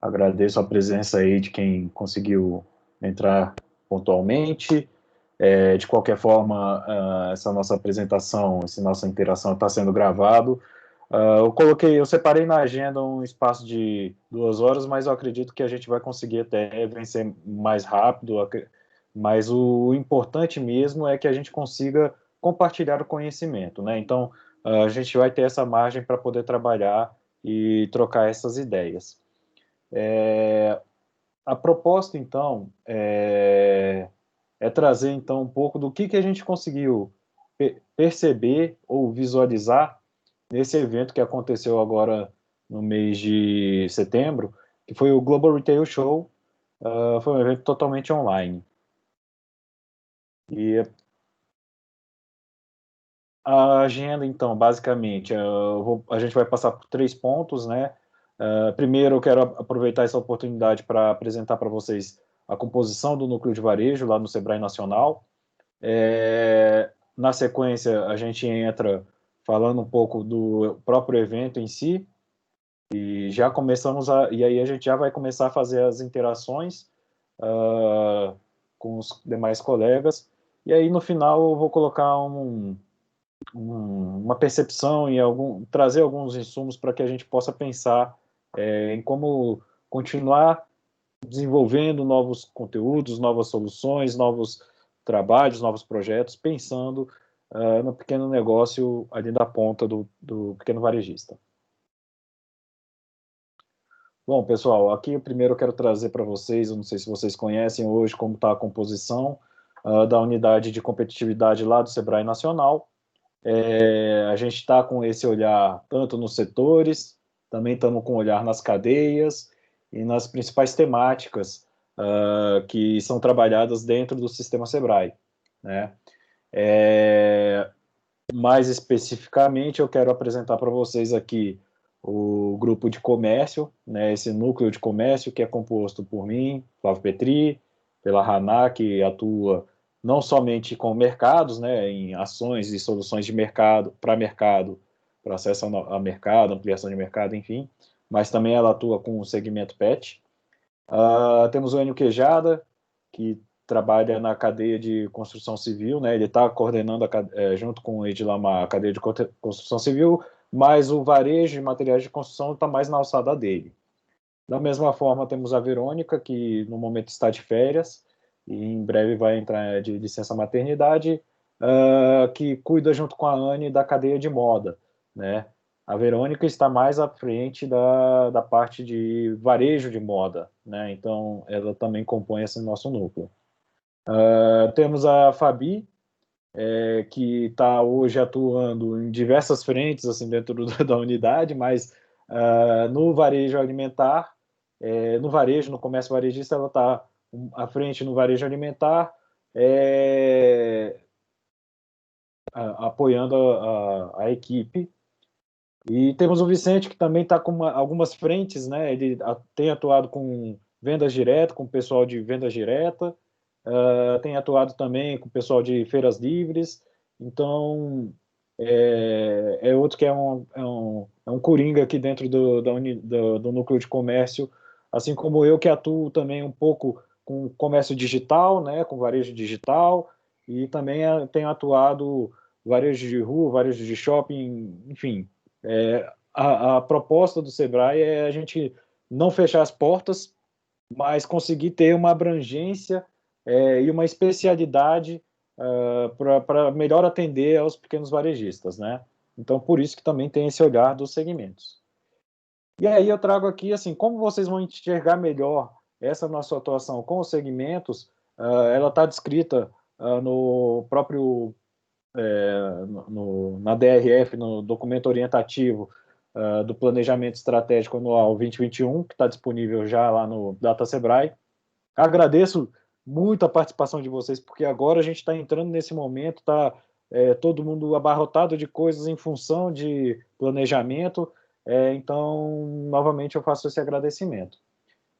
Agradeço a presença aí de quem conseguiu entrar pontualmente. De qualquer forma, essa nossa apresentação, essa nossa interação está sendo gravado. Eu separei na agenda um espaço de 2 horas, mas eu acredito que a gente vai conseguir até vencer mais rápido. Mas o importante mesmo é que a gente consiga compartilhar o conhecimento, né? Então, a gente vai ter essa margem para poder trabalhar e trocar essas ideias. A proposta, então, é trazer então um pouco do que a gente conseguiu perceber ou visualizar nesse evento que aconteceu agora no mês de setembro, que foi o Global Retail Show. Foi um evento totalmente online. E a agenda, então, basicamente, a gente vai passar por 3 pontos, né? Primeiro, eu quero aproveitar essa oportunidade para apresentar para vocês a composição do núcleo de varejo lá no Sebrae Nacional. Na sequência, a gente entra falando um pouco do próprio evento em si, e e aí a gente já vai começar a fazer as interações com os demais colegas, e aí no final eu vou colocar uma percepção e trazer alguns insumos para que a gente possa pensar em como continuar desenvolvendo novos conteúdos, novas soluções, novos trabalhos, novos projetos, pensando no pequeno negócio ali da ponta do pequeno varejista. Bom, pessoal, aqui o primeiro eu quero trazer para vocês, eu não sei se vocês conhecem hoje como está a composição da unidade de competitividade lá do Sebrae Nacional. A gente está com esse olhar tanto nos setores, também estamos com um olhar nas cadeias e nas principais temáticas que são trabalhadas dentro do sistema Sebrae, né? Mais especificamente, eu quero apresentar para vocês aqui o grupo de comércio, né, esse núcleo de comércio que é composto por mim, Flávio Petri, pela Haná, que atua não somente com mercados, né, em ações e soluções de mercado, para acesso a mercado, ampliação de mercado, enfim, mas também ela atua com o segmento PET. Temos o Enio Quejada, que trabalha na cadeia de construção civil, né? Ele está coordenando, junto com o Edilama, a cadeia de construção civil, mas o varejo de materiais de construção está mais na alçada dele. Da mesma forma, temos a Verônica, que no momento está de férias, e em breve vai entrar de licença maternidade, que cuida junto com a Anne da cadeia de moda, né? A Verônica está mais à frente da parte de varejo de moda, né? Então, ela também compõe esse nosso núcleo. Temos a Fabi, que está hoje atuando em diversas frentes assim dentro da unidade, mas no varejo alimentar, no varejo, no comércio varejista, ela está à frente no varejo alimentar, apoiando a equipe. E temos o Vicente, que também está com algumas frentes, né? Ele tem atuado com vendas diretas, com o pessoal de vendas direta, tem atuado também com o pessoal de feiras livres. Então, outro que é um coringa aqui dentro do núcleo de comércio, assim como eu, que atuo também um pouco com comércio digital, né? Com varejo digital, e também tenho atuado varejo de rua, varejo de shopping, enfim. A proposta do Sebrae é a gente não fechar as portas, mas conseguir ter uma abrangência e uma especialidade para melhor atender aos pequenos varejistas, né? Então, por isso que também tem esse olhar dos segmentos. E aí eu trago aqui, assim, como vocês vão enxergar melhor essa nossa atuação com os segmentos, ela está descrita no próprio na DRF, no documento orientativo do Planejamento Estratégico Anual 2021, que está disponível já lá no Data Sebrae. Agradeço muito a participação de vocês, porque agora a gente está entrando nesse momento, está todo mundo abarrotado de coisas em função de planejamento, então, novamente, eu faço esse agradecimento.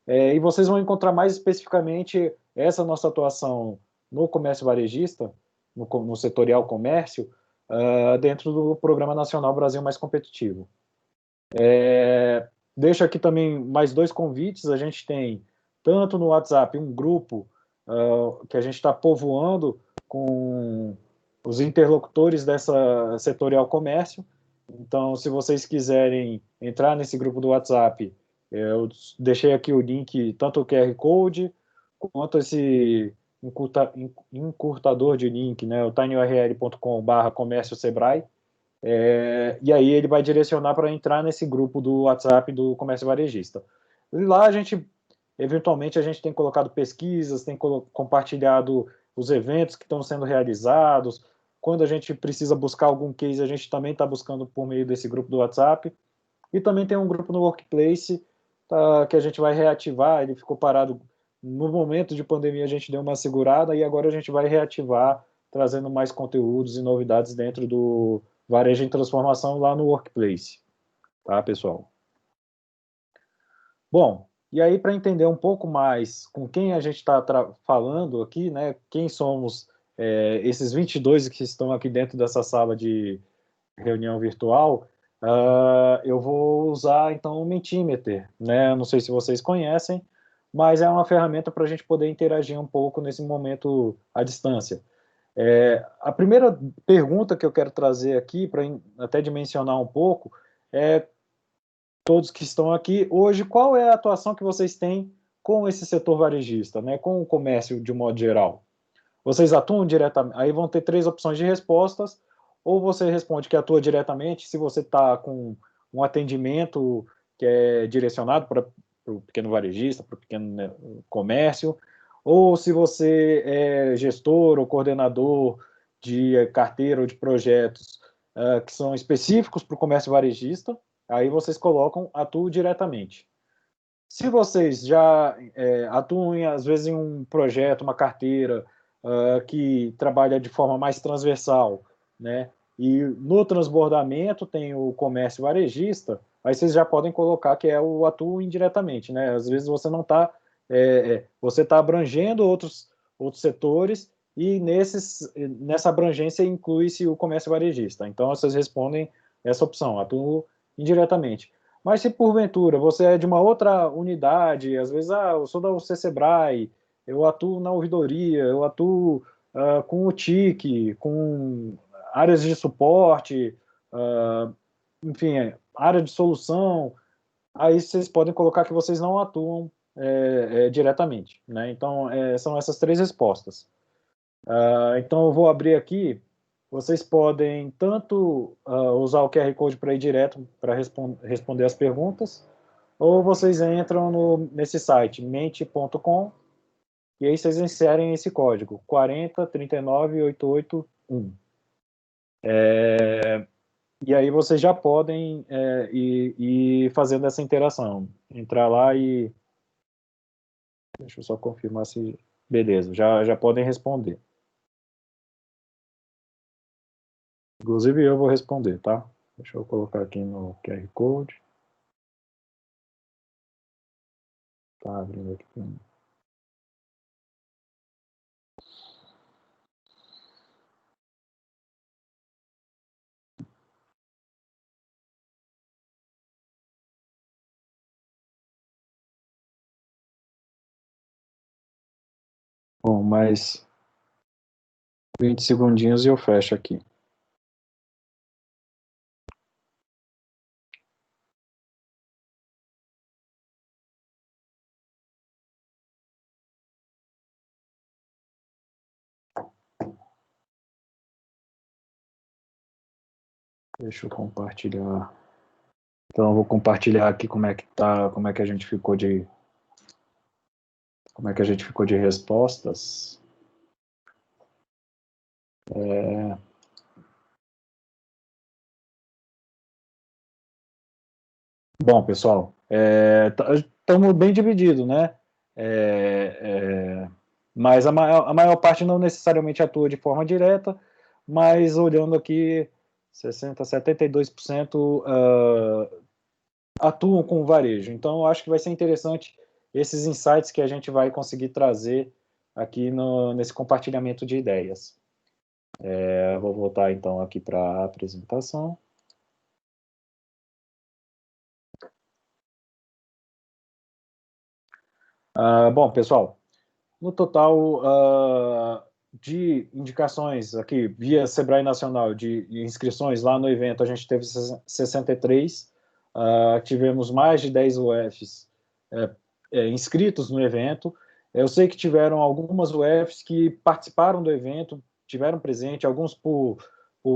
E vocês vão encontrar mais especificamente essa nossa atuação no comércio varejista, no setorial comércio, dentro do Programa Nacional Brasil Mais Competitivo. deixo aqui também mais 2 convites. A gente tem, tanto no WhatsApp, um grupo que a gente está povoando com os interlocutores dessa setorial comércio. Então, se vocês quiserem entrar nesse grupo do WhatsApp, eu deixei aqui o link, tanto o QR Code, quanto esse encurtador de link, né, o tinyurl.com/comércio Sebrae, e aí ele vai direcionar para entrar nesse grupo do WhatsApp do comércio varejista. E lá a gente, eventualmente, a gente tem colocado pesquisas, tem compartilhado os eventos que estão sendo realizados. Quando a gente precisa buscar algum case, a gente também está buscando por meio desse grupo do WhatsApp. E também tem um grupo no Workplace, tá, que a gente vai reativar. Ele ficou parado no momento de pandemia, a gente deu uma segurada e agora a gente vai reativar, trazendo mais conteúdos e novidades dentro do Varejo em Transformação lá no Workplace. Tá, pessoal? Bom, e aí para entender um pouco mais com quem a gente está falando aqui, né, quem somos esses 22 que estão aqui dentro dessa sala de reunião virtual, eu vou usar então o Mentimeter, né? Não sei se vocês conhecem, mas é uma ferramenta para a gente poder interagir um pouco nesse momento à distância. A primeira pergunta que eu quero trazer aqui, para até dimensionar um pouco, é todos que estão aqui hoje, qual é a atuação que vocês têm com esse setor varejista, né? Com o comércio de um modo geral? Vocês atuam diretamente? Aí vão ter 3 opções de respostas, ou você responde que atua diretamente, se você está com um atendimento que é direcionado para o pequeno varejista, para o pequeno, né, comércio, ou se você é gestor ou coordenador de carteira ou de projetos que são específicos para o comércio varejista, aí vocês colocam atuo diretamente. Se vocês já atuam, às vezes, em um projeto, uma carteira que trabalha de forma mais transversal, né? E no transbordamento tem o comércio varejista, aí vocês já podem colocar que é o atuo indiretamente, né? Às vezes você não está, você está abrangendo outros setores e nessa abrangência inclui-se o comércio varejista. Então vocês respondem essa opção, atuo indiretamente. Mas se porventura você é de uma outra unidade, às vezes, eu sou da UC-Sebrae, eu atuo na ouvidoria, eu atuo com o TIC, com áreas de suporte, enfim, área de solução, aí vocês podem colocar que vocês não atuam diretamente, né? Então, são essas 3 respostas. Então, eu vou abrir aqui. Vocês podem tanto usar o QR Code para ir direto para responder as perguntas, ou vocês entram nesse site, mente.com, e aí vocês inserem esse código, 4039881. E aí vocês já podem ir fazendo essa interação. Entrar lá e... Deixa eu só confirmar se... Beleza, já podem responder. Inclusive eu vou responder, tá? Deixa eu colocar aqui no QR Code. Tá abrindo aqui. Bom, mais 20 segundinhos e eu fecho aqui. Deixa eu compartilhar. Então, eu vou compartilhar aqui como é que tá, como é que a gente ficou de respostas. Bom, pessoal, estamos bem divididos, né? Mas a maior parte não necessariamente atua de forma direta, mas olhando aqui, 72% atuam com o varejo. Então, eu acho que vai ser interessante esses insights que a gente vai conseguir trazer aqui nesse compartilhamento de ideias. Vou voltar, então, aqui para a apresentação. Bom, pessoal, no total de indicações aqui via Sebrae Nacional de inscrições lá no evento, a gente teve 63, tivemos mais de 10 UFs inscritos no evento. Eu sei que tiveram algumas UFs que participaram do evento, tiveram presente, alguns por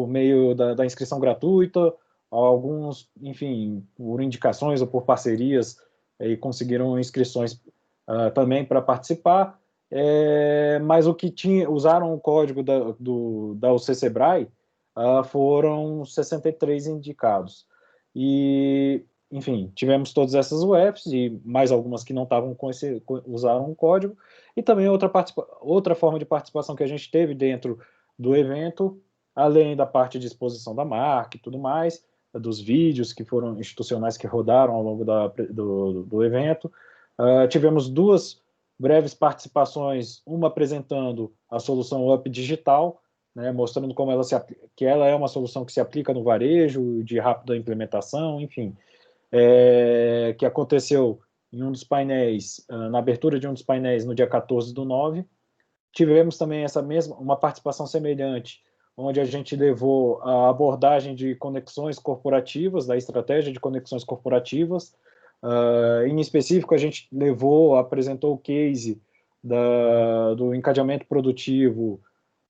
meio da inscrição gratuita, alguns, enfim, por indicações ou por parcerias, e conseguiram inscrições também para participar. Mas o que usaram o código da UC Sebrae foram 63 indicados. E, enfim, tivemos todas essas UFs e mais algumas que não estavam usaram o código. E também outra forma de participação que a gente teve dentro do evento, além da parte de exposição da marca e tudo mais, dos vídeos que foram institucionais que rodaram ao longo do evento. Tivemos duas breves participações, uma apresentando a solução Up Digital, né, mostrando como que ela é uma solução que se aplica no varejo, de rápida implementação, enfim, que aconteceu em um dos painéis, na abertura de um dos painéis no dia 14/9. Tivemos também uma participação semelhante, onde a gente levou a abordagem de conexões corporativas, da estratégia de conexões corporativas. Em específico, a gente apresentou o case do encadeamento produtivo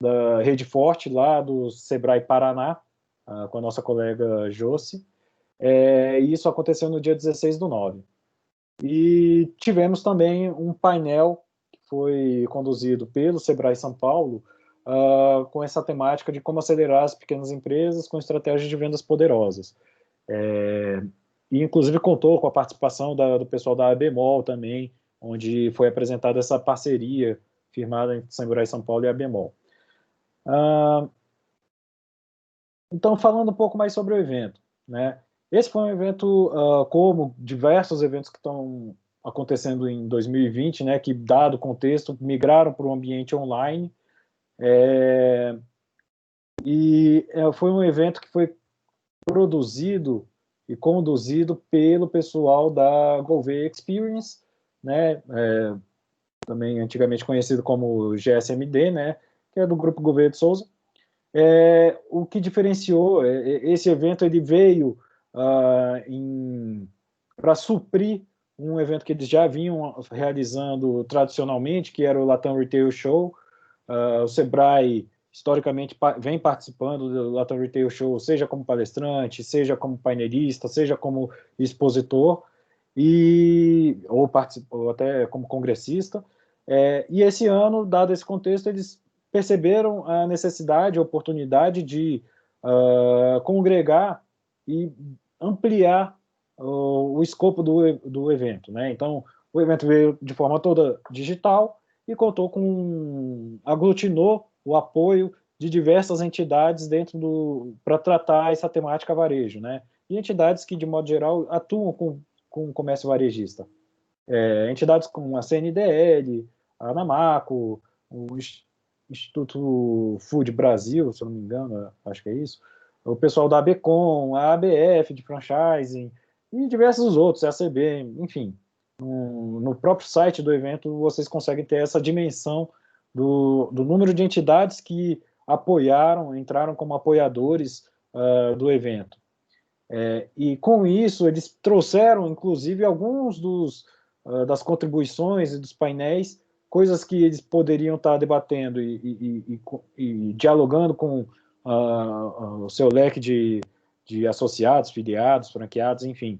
da Rede Forte, lá do Sebrae Paraná, com a nossa colega Josi. E isso aconteceu no dia 16/9. E tivemos também um painel que foi conduzido pelo Sebrae São Paulo, com essa temática de como acelerar as pequenas empresas com estratégias de vendas poderosas. E inclusive contou com a participação do pessoal da Abemol também, onde foi apresentada essa parceria firmada entre Sebrae São Paulo e a Abemol. Então, falando um pouco mais sobre o evento, né? Esse foi um evento, como diversos eventos que estão acontecendo em 2020, né, que, dado o contexto, migraram para o ambiente online. Foi um evento que foi produzido e conduzido pelo pessoal da Gouveia Experience, né, também antigamente conhecido como GSMD, né, que é do Grupo Gouveia de Souza. O que diferenciou, esse evento ele veio para suprir um evento que eles já vinham realizando tradicionalmente, que era o Latam Retail Show. O Sebrae, historicamente, vem participando do Latam Retail Show, seja como palestrante, seja como painelista, seja como expositor, ou até como congressista. E esse ano, dado esse contexto, eles perceberam a necessidade, a oportunidade de congregar e ampliar o escopo do evento, né? Então, o evento veio de forma toda digital e aglutinou o apoio de diversas entidades para tratar essa temática varejo, né? E entidades que, de modo geral, atuam com o comércio varejista. Entidades como a CNDL, a Anamaco, o Instituto Food Brasil, se eu não me engano, acho que é isso, o pessoal da ABCom, a ABF de franchising e diversos outros, a ACB, enfim. No próprio site do evento vocês conseguem ter essa dimensão do número de entidades que entraram como apoiadores do evento. E com isso eles trouxeram, inclusive, alguns das contribuições e dos painéis, coisas que eles poderiam estar debatendo e dialogando com o seu leque de associados, filiados, franqueados, enfim,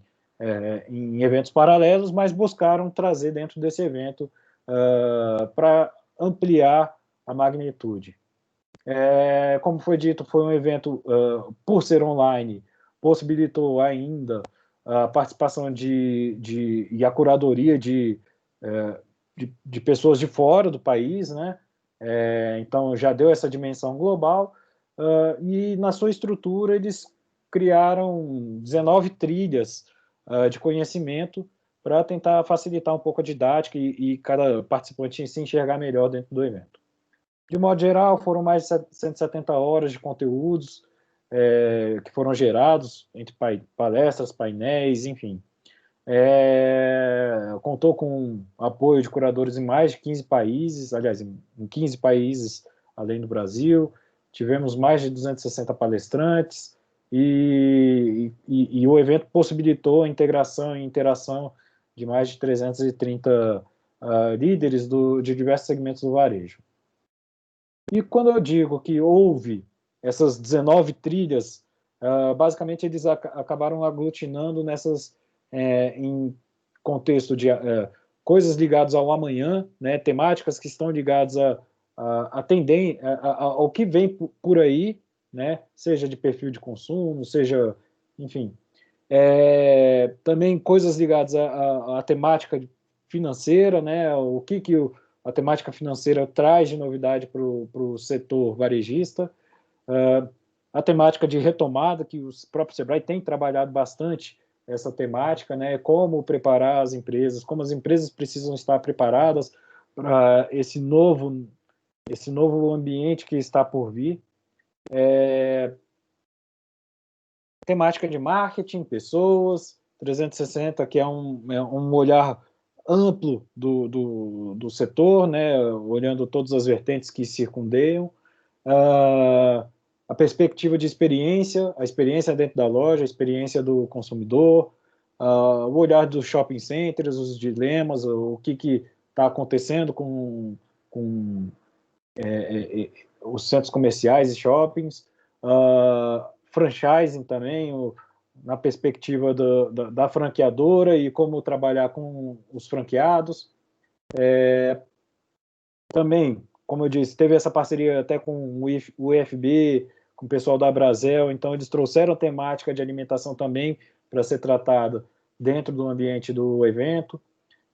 em eventos paralelos, mas buscaram trazer dentro desse evento para ampliar a magnitude. Como foi dito, foi um evento, por ser online, possibilitou ainda a participação e a curadoria de pessoas de fora do país, né? Então já deu essa dimensão global, e na sua estrutura eles criaram 19 trilhas de conhecimento para tentar facilitar um pouco a didática e cada participante se enxergar melhor dentro do evento. De modo geral, foram mais de 170 horas de conteúdos que foram gerados entre palestras, painéis, enfim. contou com apoio de curadores em mais de 15 países, aliás, em 15 países além do Brasil. Tivemos mais de 260 palestrantes e o evento possibilitou a integração e interação de mais de 330 líderes de diversos segmentos do varejo. E quando eu digo que houve essas 19 trilhas, basicamente eles acabaram aglutinando nessas, em contexto de coisas ligadas ao amanhã, né, temáticas que estão ligadas ao que vem por aí, né, seja de perfil de consumo, seja, enfim, também coisas ligadas à temática financeira, né, o que a temática financeira traz de novidade para o setor varejista, a temática de retomada, que o próprio Sebrae tem trabalhado bastante essa temática, né, como preparar as empresas, como as empresas precisam estar preparadas para esse novo ambiente que está por vir. Temática de marketing, pessoas, 360, que é um olhar amplo do setor, né, olhando todas as vertentes que circundeiam, a perspectiva de experiência, a experiência dentro da loja, a experiência do consumidor, o olhar dos shopping centers, os dilemas, o que está acontecendo com os centros comerciais e shoppings, franchising também, na perspectiva da franqueadora e como trabalhar com os franqueados. Também, como eu disse, teve essa parceria até com o IFB, com o pessoal da Brasel, então eles trouxeram a temática de alimentação também para ser tratada dentro do ambiente do evento.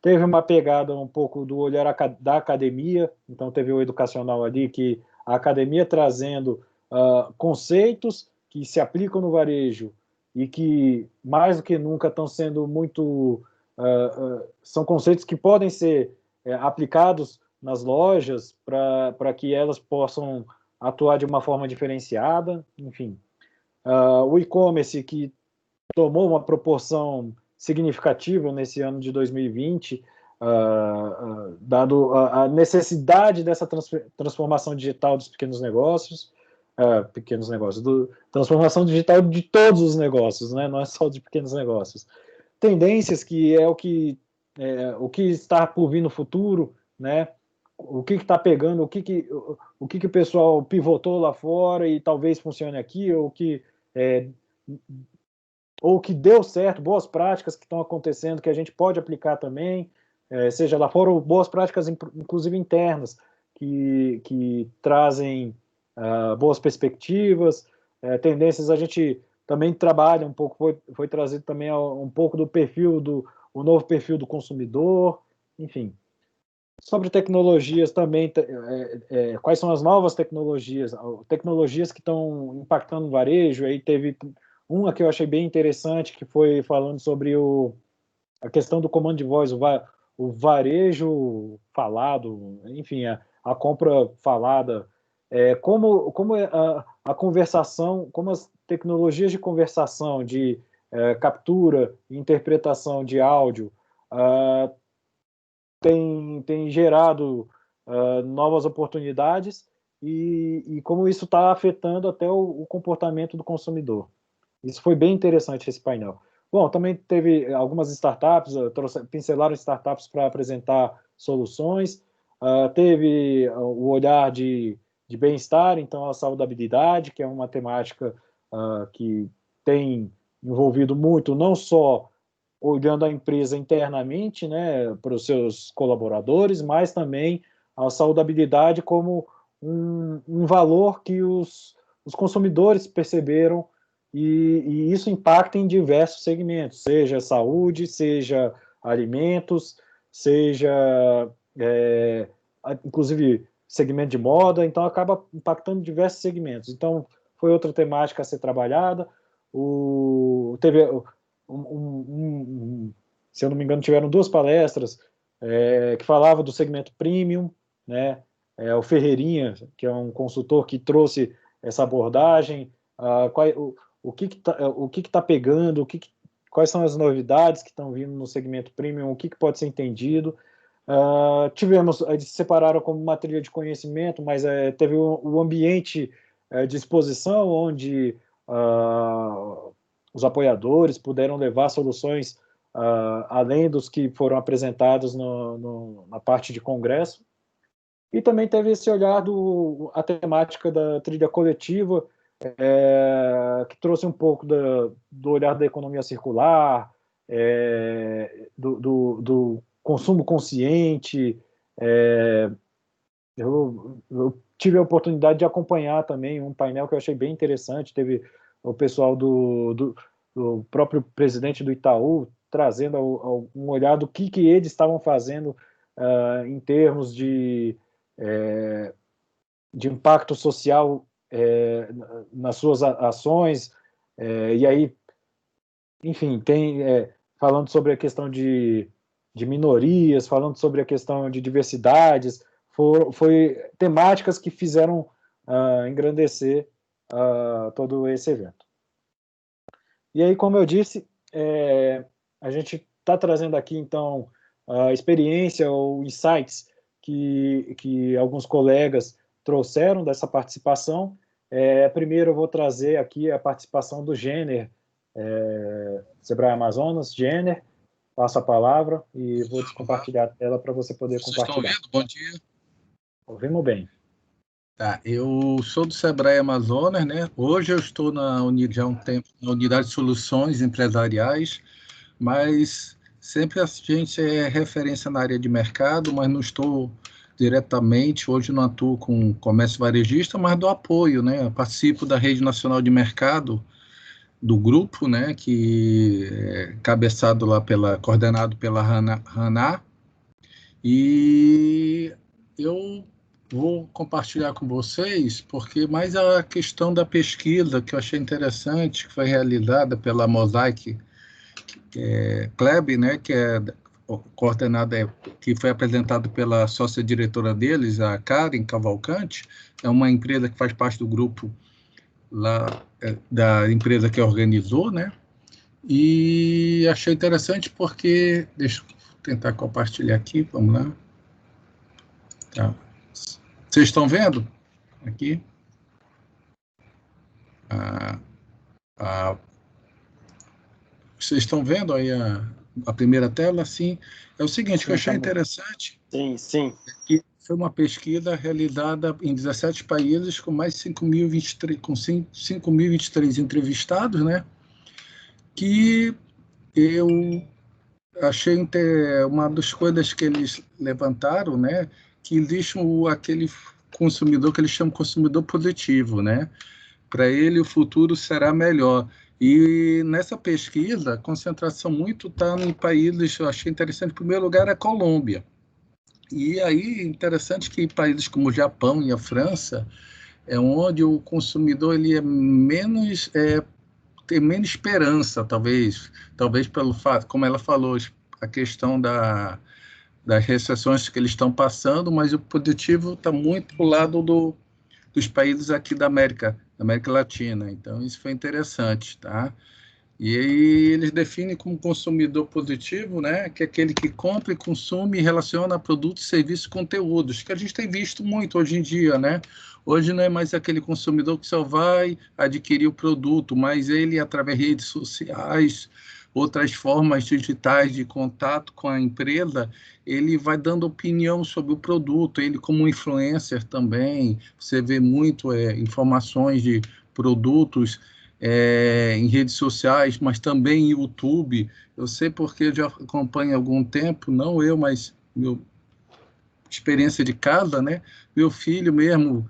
Teve uma pegada um pouco do olhar da academia, então teve o educacional ali, que a academia trazendo conceitos que se aplicam no varejo e que, mais do que nunca, estão sendo muito... são conceitos que podem ser aplicados nas lojas para que elas possam atuar de uma forma diferenciada, enfim. O e-commerce, que tomou uma proporção significativa nesse ano de 2020, dado a necessidade dessa transformação digital dos pequenos negócios, transformação digital de todos os negócios, né? Não é só de pequenos negócios. Tendências, que é o que está por vir no futuro, né? O que está pegando, o que o pessoal pivotou lá fora e talvez funcione aqui, ou que deu certo, boas práticas que estão acontecendo, que a gente pode aplicar também, seja lá fora, ou boas práticas, inclusive internas, que trazem boas perspectivas, tendências. A gente também trabalha um pouco, foi trazido também um pouco do perfil, o novo perfil do consumidor, enfim. Sobre tecnologias também, quais são as novas tecnologias que estão impactando o varejo. Aí teve uma que eu achei bem interessante, que foi falando sobre a questão do comando de voz, o varejo falado, enfim, a compra falada, como a conversação, como as tecnologias de conversação, de captura e interpretação de áudio tem gerado novas oportunidades e como isso está afetando até o comportamento do consumidor. Isso foi bem interessante, esse painel. Bom, também teve algumas startups, pincelaram startups para apresentar soluções, teve o olhar de bem-estar, então a saudabilidade, que é uma temática que tem envolvido muito, não só olhando a empresa internamente, né, para os seus colaboradores, mas também a saudabilidade como um valor que os consumidores perceberam, e isso impacta em diversos segmentos, seja saúde, seja alimentos, seja inclusive segmento de moda, então acaba impactando diversos segmentos. Então foi outra temática a ser trabalhada. Teve se eu não me engano, tiveram duas palestras que falavam do segmento premium, né? O Ferreirinha, que é um consultor que trouxe essa abordagem, o que está pegando, quais são as novidades que estão vindo no segmento premium, o que pode ser entendido. Eles separaram como uma trilha de conhecimento, mas teve o ambiente de exposição, onde os apoiadores puderam levar soluções além dos que foram apresentados na parte de congresso. E também teve esse olhar a temática da trilha coletiva, que trouxe um pouco do olhar da economia circular, do consumo consciente. Eu tive a oportunidade de acompanhar também um painel que eu achei bem interessante. Teve o pessoal do próprio presidente do Itaú trazendo um olhar do que eles estavam fazendo em termos de impacto social nas suas ações. E aí, enfim, falando sobre a questão de minorias, falando sobre a questão de diversidades, foi temáticas que fizeram engrandecer todo esse evento. E aí, como eu disse, a gente está trazendo aqui, então, a experiência ou insights que alguns colegas trouxeram dessa participação. Primeiro eu vou trazer aqui a participação do Jenner, Sebrae Amazonas. Jenner, passo a palavra e vou compartilhar a tela para você poder compartilhar. Vocês estão vendo? Bom dia. Ouvimos bem. Tá, eu sou do Sebrae Amazonas, né? Hoje eu estou já há um tempo na unidade de soluções empresariais, mas sempre a gente é referência na área de mercado, mas não estou diretamente, hoje não atuo com comércio varejista, mas do apoio, né? Eu participo da Rede Nacional de Mercado, do grupo, né? Que é coordenado pela Haná, e eu vou compartilhar com vocês, porque mais a questão da pesquisa que eu achei interessante, que foi realizada pela Mosaic Kleb, né, que é coordenada, que foi apresentada pela sócia-diretora deles, a Karen Cavalcante, é uma empresa que faz parte do grupo lá, da empresa que organizou, né, e achei interessante porque, deixa eu tentar compartilhar aqui, vamos lá. Tá. Vocês estão vendo aqui? Vocês estão vendo aí a primeira tela? Sim. É o seguinte, que eu achei interessante. Sim. Que foi uma pesquisa realizada em 17 países com mais de 5.023 entrevistados, né? Que eu achei uma das coisas que eles levantaram, né? Que existe aquele consumidor que eles chamam de consumidor positivo, né? Para ele o futuro será melhor. E nessa pesquisa, a concentração muito está em países, eu achei interessante, em primeiro lugar, a Colômbia. E aí, interessante que em países como o Japão e a França, é onde o consumidor ele tem menos esperança, talvez pelo fato, como ela falou, a questão das recessões que eles estão passando, mas o positivo está muito para o lado dos países aqui da América Latina. Então, isso foi interessante, tá? E aí eles definem como consumidor positivo, né, que é aquele que compra e consome e relaciona produtos, serviços e conteúdos, que a gente tem visto muito hoje em dia, né? Hoje não é mais aquele consumidor que só vai adquirir o produto, mas ele, através de redes sociais, outras formas digitais de contato com a empresa, ele vai dando opinião sobre o produto, ele como influencer também, você vê muito informações de produtos em redes sociais, mas também em YouTube. Eu sei porque eu já acompanho há algum tempo, não eu, mas meu experiência de casa, né? Meu filho mesmo,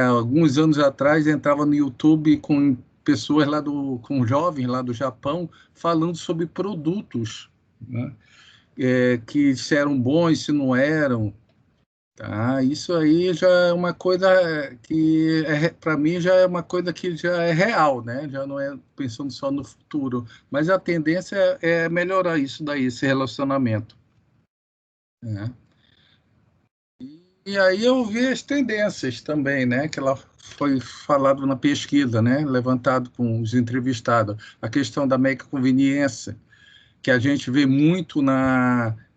alguns anos atrás, entrava no YouTube com pessoas com jovens lá do Japão, falando sobre produtos, né? Que se eram bons, se não eram. Tá? Isso aí já é uma coisa que, para mim, já é uma coisa que já é real, né? Já não é pensando só no futuro. Mas a tendência é melhorar isso daí, esse relacionamento. Né? E aí eu vi as tendências também, né? Que ela foi falado na pesquisa, né, levantado com os entrevistados, a questão da mega conveniência, que a gente vê muito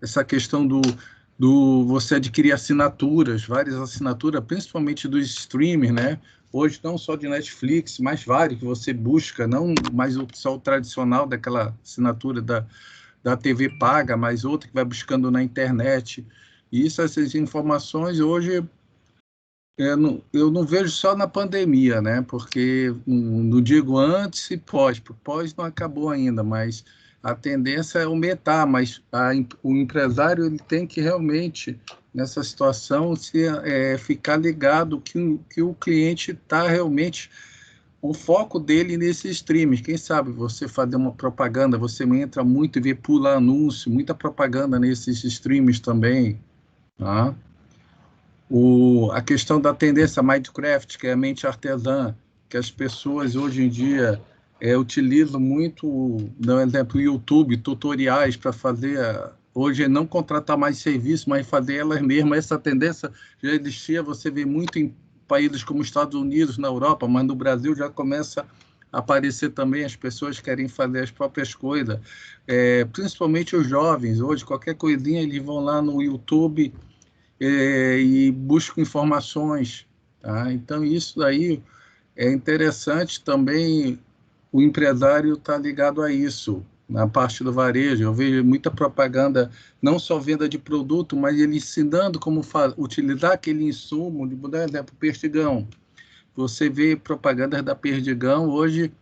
essa questão do você adquirir assinaturas, várias assinaturas, principalmente dos streamers, né? Hoje não só de Netflix, mas vários que você busca, não mais só o tradicional daquela assinatura da TV paga, mas outra que vai buscando na internet. E essas informações hoje eu não vejo só na pandemia, né? Porque não digo antes e pós, porque pós não acabou ainda, mas a tendência é aumentar, mas o empresário ele tem que realmente, nessa situação, ficar ligado que o cliente está realmente, o foco dele nesses streams. Quem sabe você fazer uma propaganda, você entra muito e vê pula anúncio, muita propaganda nesses streams também, tá? A questão da tendência Minecraft, que é a mente artesã, que as pessoas hoje em dia utilizam muito, por exemplo, o YouTube, tutoriais para fazer, hoje não contratar mais serviço, mas fazer elas mesmas. Essa tendência já existia, você vê muito em países como Estados Unidos, na Europa, mas no Brasil já começa a aparecer também, as pessoas querem fazer as próprias coisas, principalmente os jovens, hoje qualquer coisinha eles vão lá no YouTube e busco informações, tá? Então, isso daí é interessante também, o empresário está ligado a isso, na parte do varejo. Eu vejo muita propaganda, não só venda de produto, mas ele ensinando como utilizar aquele insumo, por exemplo, Perdigão. Você vê propagandas da Perdigão hoje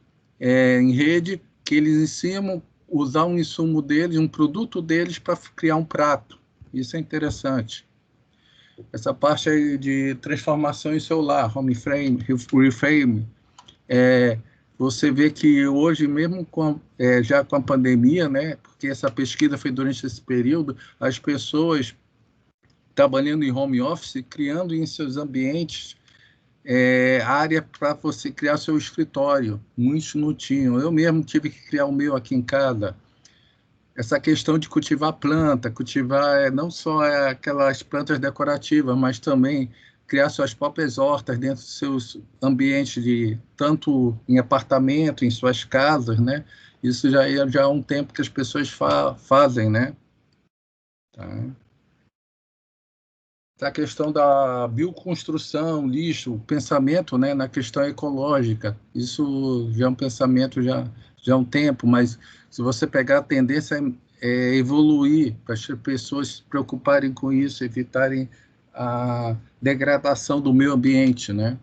em rede, que eles ensinam a usar um insumo deles, um produto deles, para criar um prato. Isso é interessante. Essa parte aí de transformação em celular, home frame, reframe, você vê que hoje, mesmo já com a pandemia, né, porque essa pesquisa foi durante esse período, as pessoas trabalhando em home office, criando em seus ambientes área para você criar seu escritório. Muitos não tinham. Eu mesmo tive que criar o meu aqui em casa. Essa questão de cultivar planta, cultivar não só aquelas plantas decorativas, mas também criar suas próprias hortas dentro dos seus ambientes, tanto em apartamento, em suas casas, né? Isso já há um tempo que as pessoas fazem, né? Tá? A questão da bioconstrução, lixo, pensamento, né, na questão ecológica, isso já é um pensamento já há um tempo, mas se você pegar a tendência é evoluir, para as pessoas se preocuparem com isso, evitarem a degradação do meio ambiente, né?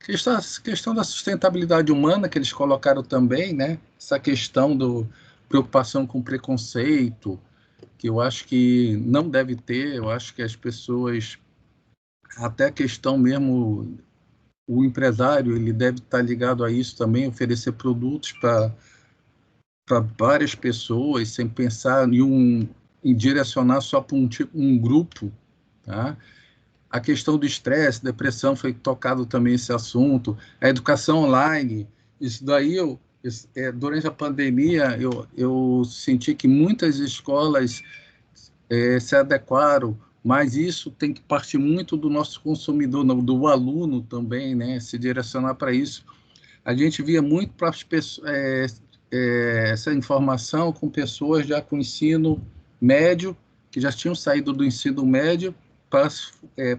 Questão da sustentabilidade humana que eles colocaram também, né? Essa questão do preocupação com preconceito, que eu acho que não deve ter. Eu acho que as pessoas, até a questão mesmo, o empresário, ele deve estar ligado a isso também, oferecer produtos para várias pessoas, sem pensar em direcionar só para um grupo, tá? A questão do estresse, depressão, foi tocado também esse assunto, a educação online, isso daí durante a pandemia eu senti que muitas escolas se adequaram, mas isso tem que partir muito do nosso consumidor, do aluno também, né, se direcionar para isso. A gente via muito para as pessoas, essa informação com pessoas já com ensino médio, que já tinham saído do ensino médio, para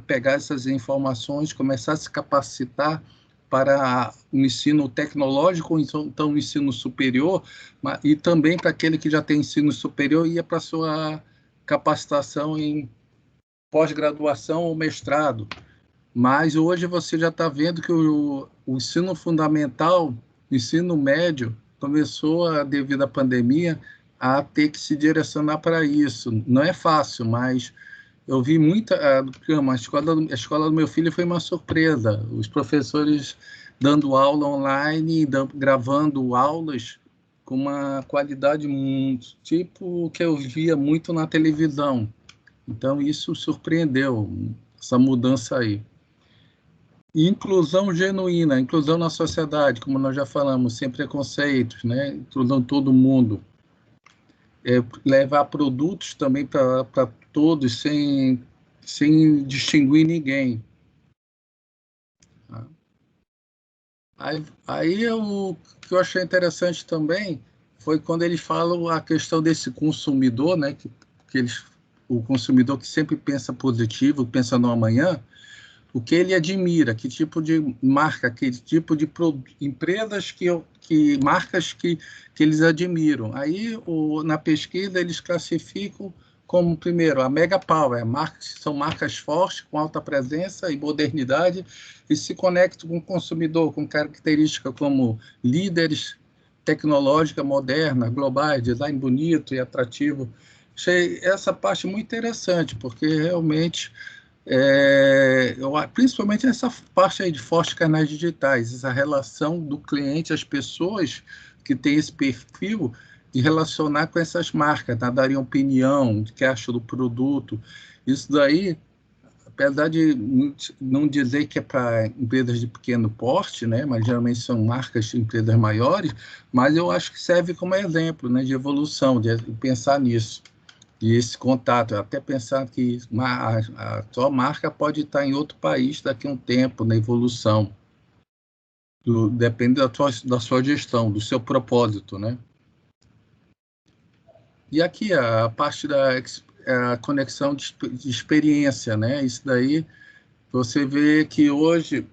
pegar essas informações, começar a se capacitar para o ensino tecnológico, ou então o ensino superior, e também para aquele que já tem ensino superior, ia para a sua capacitação em pós-graduação ou mestrado. Mas hoje você já está vendo que o ensino fundamental, o ensino médio, começou, devido à pandemia, a ter que se direcionar para isso. Não é fácil, mas eu vi a escola do meu filho foi uma surpresa. Os professores dando aula online, gravando aulas com uma qualidade tipo que eu via muito na televisão. Então, isso surpreendeu, essa mudança aí. E inclusão genuína, inclusão na sociedade, como nós já falamos, sem preconceitos, né? Inclusão de todo mundo. Levar produtos também para todos, sem distinguir ninguém. Tá? Aí o que eu achei interessante também foi quando eles falam a questão desse consumidor, né, o consumidor que sempre pensa positivo, pensa no amanhã, o que ele admira, que tipo de marca, que tipo de empresas marcas que eles admiram. Aí, na pesquisa, eles classificam como, primeiro, a Mega Power, são marcas fortes, com alta presença e modernidade, e se conectam com o consumidor, com características como líderes tecnológica moderna, globais, design bonito e atrativo. Achei essa parte muito interessante, porque realmente principalmente nessa parte aí de fortes canais digitais, essa relação do cliente, as pessoas que têm esse perfil de relacionar com essas marcas, tá? Darem opinião, o que acham do produto. Isso daí, apesar de não dizer que é para empresas de pequeno porte, né? Mas geralmente são marcas de empresas maiores, mas eu acho que serve como exemplo, né? De evolução, de pensar nisso. E esse contato, até pensar que a tua marca pode estar em outro país daqui a um tempo, na evolução. Depende da sua gestão, do seu propósito, né? E aqui a parte a conexão de experiência, né? Isso daí, você vê que hoje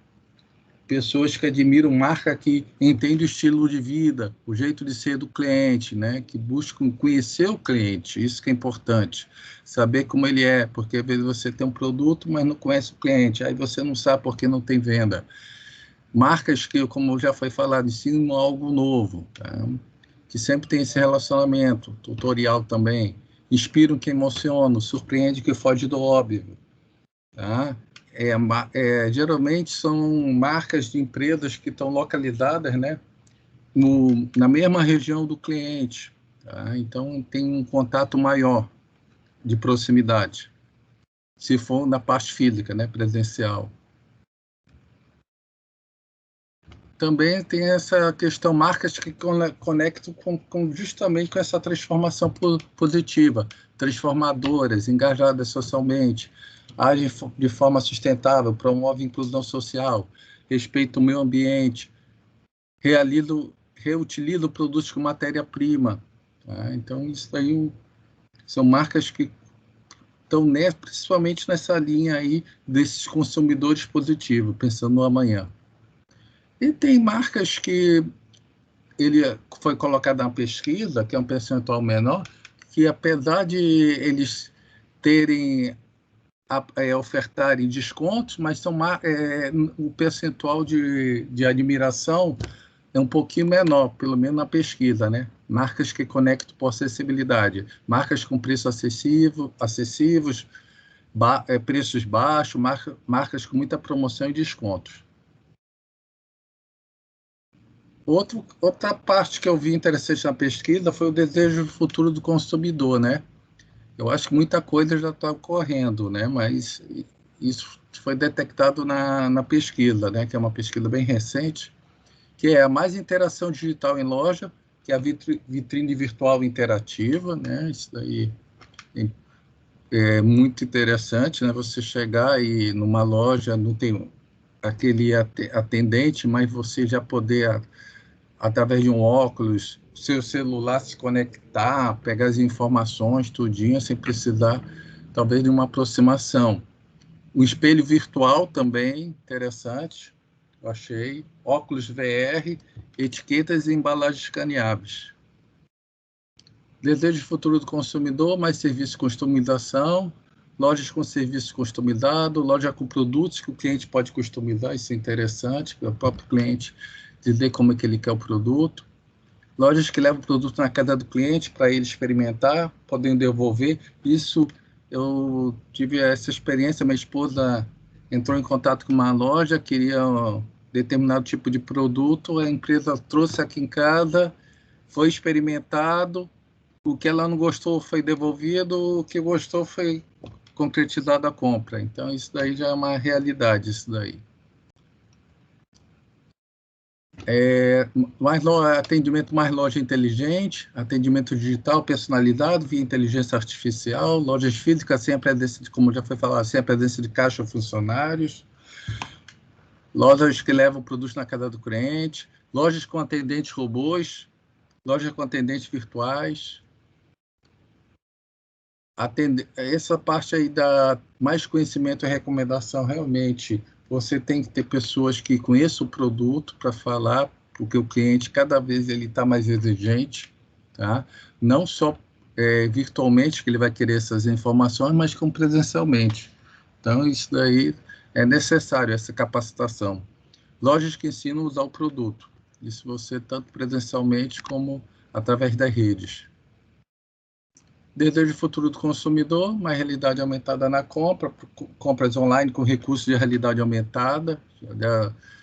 pessoas que admiram marca que entendem o estilo de vida, o jeito de ser do cliente, né? Que buscam conhecer o cliente, isso que é importante, saber como ele é, porque às vezes você tem um produto, mas não conhece o cliente, aí você não sabe por que não tem venda. Marcas que, como já foi falado, ensinam algo novo, tá? Que sempre tem esse relacionamento, tutorial também, inspiram que emociona, surpreende que foge do óbvio, tá? Geralmente são marcas de empresas que estão localizadas, né, na mesma região do cliente, tá? Então tem um contato maior de proximidade, se for na parte física, né, presencial. Também tem essa questão, marcas que conectam justamente com essa transformação positiva, transformadoras, engajadas socialmente, agem de forma sustentável, promovem inclusão social, respeitam o meio ambiente, reutilizam produtos com matéria-prima. Tá? Então, isso aí são marcas que estão principalmente nessa linha aí desses consumidores positivos, pensando no amanhã. E tem marcas que ele foi colocado na pesquisa, que é um percentual menor, que apesar de eles terem ofertarem descontos, mas o percentual de admiração é um pouquinho menor, pelo menos na pesquisa, né? Marcas que conectam por acessibilidade, marcas com preço acessíveis, preços baixos, marcas com muita promoção e descontos. Outra parte que eu vi interessante na pesquisa foi o desejo do futuro do consumidor, né? Eu acho que muita coisa já está ocorrendo, né? Mas isso foi detectado na pesquisa, né? Que é uma pesquisa bem recente, que é a mais interação digital em loja, que é a vitrine virtual interativa, né? Isso daí é muito interessante, né? Você chegar e numa loja não tem aquele atendente, mas você já poder através de um óculos, seu celular se conectar, pegar as informações, tudinho, sem precisar, talvez, de uma aproximação. O espelho virtual também, interessante, eu achei. Óculos VR, etiquetas e embalagens escaneáveis. Desejo futuro do consumidor, mais serviço de customização, lojas com serviço customizado, loja com produtos que o cliente pode customizar, isso é interessante, o próprio cliente dizer como é que ele quer o produto. Lojas que levam o produto na casa do cliente para ele experimentar, podem devolver. Isso, eu tive essa experiência, minha esposa entrou em contato com uma loja, queria um determinado tipo de produto, a empresa trouxe aqui em casa, foi experimentado, o que ela não gostou foi devolvido, o que gostou foi concretizada a compra. Então, isso daí já é uma realidade, isso daí. Atendimento mais loja inteligente, atendimento digital personalizado via inteligência artificial, lojas físicas sem a presença, como já foi falado, sem a presença de caixa ou funcionários. lojas que levam produtos na casa do cliente, lojas com atendentes robôs, lojas com atendentes virtuais. Essa parte aí da mais conhecimento e recomendação, realmente, você tem que ter pessoas que conheçam o produto para falar, porque o cliente, cada vez, ele está mais exigente, tá? Não só virtualmente, que ele vai querer essas informações, mas como presencialmente. Então, isso daí é necessário, essa capacitação. Lojas que ensinam a usar o produto. Isso você, tanto presencialmente como através das redes. Desejo futuro do consumidor, uma realidade aumentada na compra, compras online com recursos de realidade aumentada.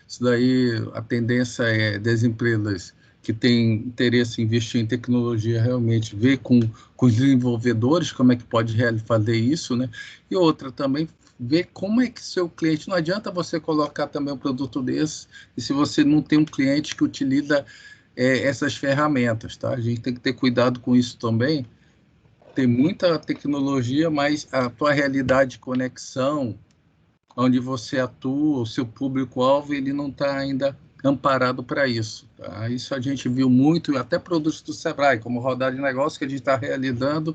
Isso daí, a tendência é das empresas que têm interesse em investir em tecnologia realmente ver com os desenvolvedores como é que pode fazer isso, né? E outra também, ver como é que seu cliente... Não adianta você colocar também um produto desse e se você não tem um cliente que utiliza essas ferramentas, tá? A gente tem que ter cuidado com isso também. Tem muita tecnologia, mas a tua realidade de conexão, onde você atua, o seu público-alvo, ele não está ainda amparado para isso. Tá? Isso a gente viu muito, até produtos do Sebrae, como rodar de negócio que a gente está realizando,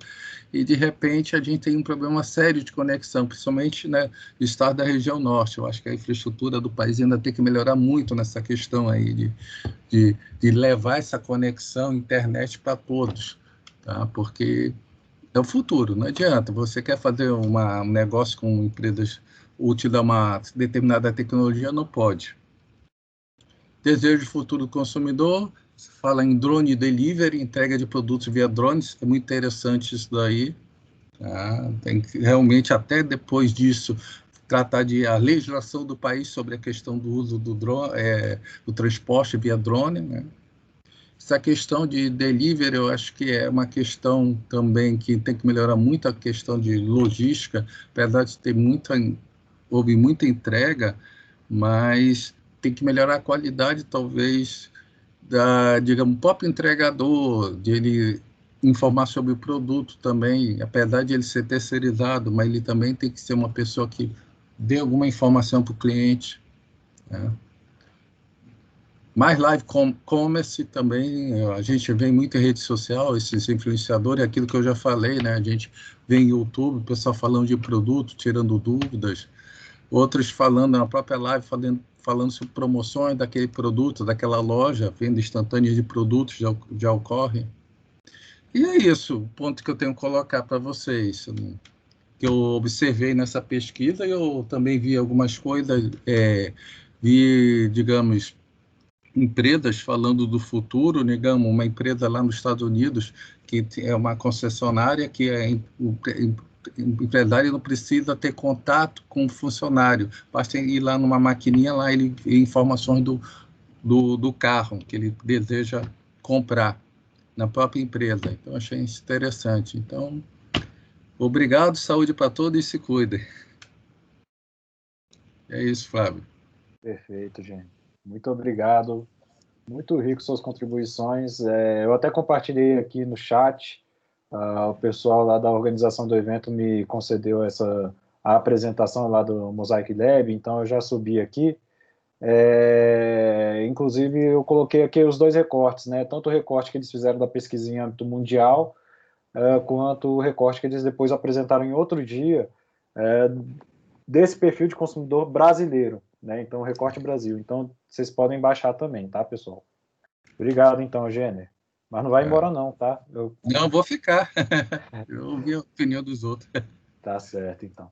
e de repente a gente tem um problema sério de conexão, principalmente, né, do estado da região norte. Eu acho que a infraestrutura do país ainda tem que melhorar muito nessa questão aí de levar essa conexão internet para todos, tá? Porque é o futuro, não adianta. Você quer fazer um negócio com empresas úteis a uma determinada tecnologia, não pode. Desejo de futuro do consumidor, se fala em drone delivery, entrega de produtos via drones, é muito interessante isso daí. Tá? Tem que realmente, até depois disso, tratar de a legislação do país sobre a questão do uso do drone, do transporte via drone, né? Essa questão de delivery, eu acho que é uma questão também que tem que melhorar muito a questão de logística, apesar de ter houve muita entrega, mas tem que melhorar a qualidade, talvez, digamos, próprio entregador, de ele informar sobre o produto também, apesar de ele ser terceirizado, mas ele também tem que ser uma pessoa que dê alguma informação para o cliente, né? Mais live commerce também, a gente vê muito em rede social, esses influenciadores, é aquilo que eu já falei, né? A gente vê em YouTube, o pessoal falando de produto, tirando dúvidas, outros falando na própria live, falando sobre promoções daquele produto, daquela loja, venda instantânea de produtos já ocorre. E é isso, o ponto que eu tenho que colocar para vocês, né? Que eu observei nessa pesquisa, eu também vi algumas coisas, vi, digamos, empresas falando do futuro, digamos, uma empresa lá nos Estados Unidos, que é uma concessionária, que o empresário não precisa ter contato com o funcionário, basta ir lá numa maquininha, lá ele vê informações do carro que ele deseja comprar na própria empresa. Então, achei isso interessante. Então, obrigado, saúde para todos e se cuidem. É isso, Flávio. Perfeito, gente. Muito obrigado. Muito rico suas contribuições. Eu até compartilhei aqui no chat. O pessoal lá da organização do evento me concedeu a apresentação lá do Mosaic Lab, então eu já subi aqui. Inclusive, eu coloquei aqui os dois recortes, né? Tanto o recorte que eles fizeram da pesquisa em âmbito mundial, quanto o recorte que eles depois apresentaram em outro dia, desse perfil de consumidor brasileiro, né? Então, o recorte Brasil. Então, vocês podem baixar também, tá, pessoal? Obrigado, então, Gêner. Mas não vai embora, não, tá? Não, vou ficar. Eu ouvi a opinião dos outros. Tá certo, então.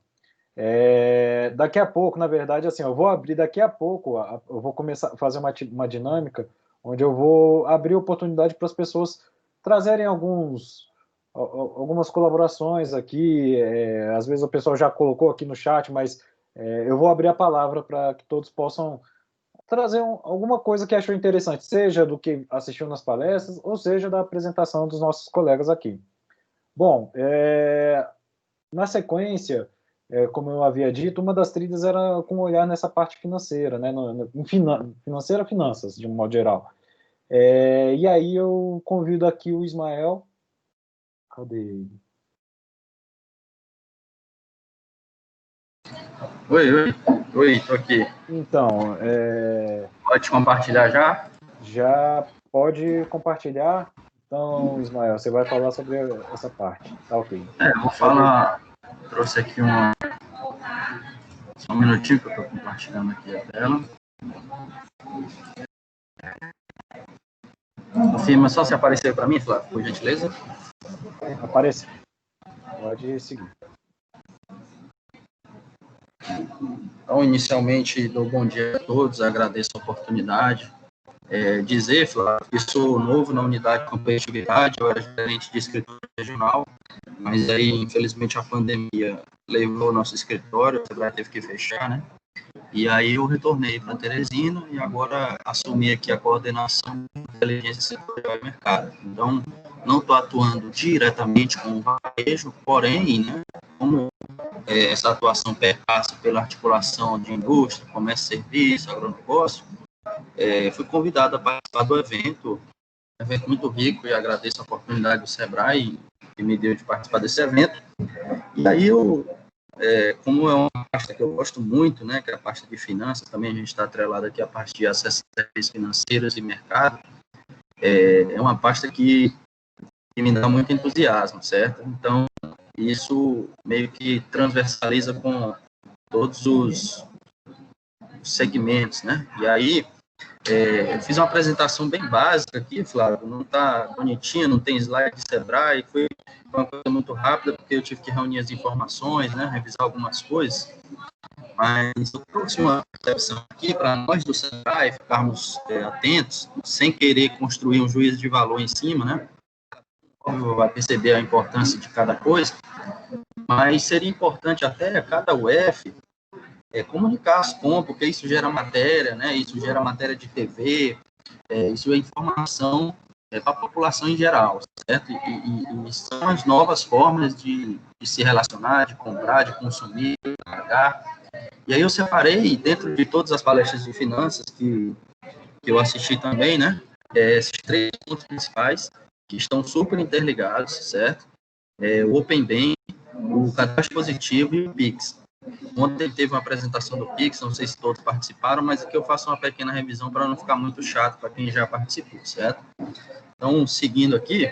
Daqui a pouco, na verdade, assim, eu vou abrir daqui a pouco, eu vou começar a fazer uma dinâmica onde eu vou abrir oportunidade para as pessoas trazerem algumas colaborações aqui. Às vezes o pessoal já colocou aqui no chat, mas eu vou abrir a palavra para que todos possam trazer alguma coisa que achou interessante, seja do que assistiu nas palestras, ou seja da apresentação dos nossos colegas aqui. Bom, na sequência, como eu havia dito, uma das trilhas era com olhar nessa parte financeira, né, financeira, finanças, de um modo geral. E aí eu convido aqui o Ismael. Cadê ele? Oi, tô aqui. Então, Pode compartilhar já? já pode compartilhar? Então, Ismael, você vai falar sobre essa parte. Tá ok. Eu vou falar, trouxe aqui só um minutinho que eu estou compartilhando aqui a tela. Confirma só se apareceu para mim, Flávio, por gentileza. Apareceu. Pode seguir. Então, inicialmente, dou bom dia a todos, agradeço a oportunidade. Dizer, Flávio, que sou novo na unidade de competitividade, eu era gerente de escritório regional, mas aí, infelizmente, a pandemia levou o nosso escritório, o Sebrae teve que fechar, né? E aí eu retornei para Teresina e agora assumi aqui a coordenação de inteligência setorial e mercado. Então, não estou atuando diretamente com o varejo, porém, né, como essa atuação perpassa pela articulação de indústria, comércio e serviço, agronegócio, fui convidado a participar do evento muito rico, e agradeço a oportunidade do Sebrae que me deu de participar desse evento. E aí como é uma pasta que eu gosto muito, né, que é a pasta de finanças, também a gente está atrelado aqui à parte de acesso a serviços financeiros e mercado, é uma pasta que me dá muito entusiasmo, certo? Então, isso meio que transversaliza com todos os segmentos, né? E aí, eu fiz uma apresentação bem básica aqui, Flávio, não está bonitinha, não tem slide de Sebrae, foi uma coisa muito rápida, porque eu tive que reunir as informações, né, revisar algumas coisas, mas eu trouxe uma percepção aqui para nós do Sebrae ficarmos atentos, sem querer construir um juízo de valor em cima, né, vai perceber a importância de cada coisa, mas seria importante até cada UF comunicar as compras, porque isso gera matéria, né, isso gera matéria de TV, isso é informação para a população em geral, certo? E são as novas formas de se relacionar, de comprar, de consumir, de pagar. E aí eu separei, dentro de todas as palestras de finanças que eu assisti também, né, esses 3 pontos principais, que estão super interligados, certo? O Open Bank, o cadastro positivo e o Pix. Ontem teve uma apresentação do Pix, não sei se todos participaram, mas aqui eu faço uma pequena revisão para não ficar muito chato para quem já participou, certo? Então, seguindo aqui,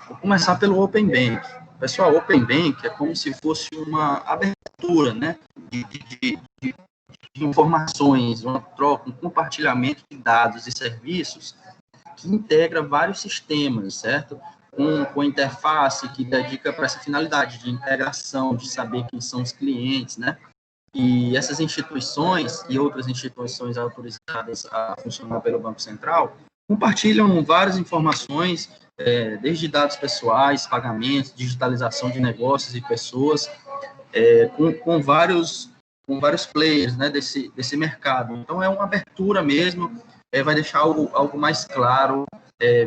vou começar pelo Open Bank. Pessoal, Open Bank é como se fosse uma abertura, né, de informações, uma troca, um compartilhamento de dados e serviços que integra vários sistemas, certo? Com interface que dedica para essa finalidade de integração, de saber quem são os clientes, né? E essas instituições e outras instituições autorizadas a funcionar pelo Banco Central compartilham várias informações, desde dados pessoais, pagamentos, digitalização de negócios e pessoas, com vários players, né, desse mercado. Então, é uma abertura mesmo, vai deixar algo mais claro,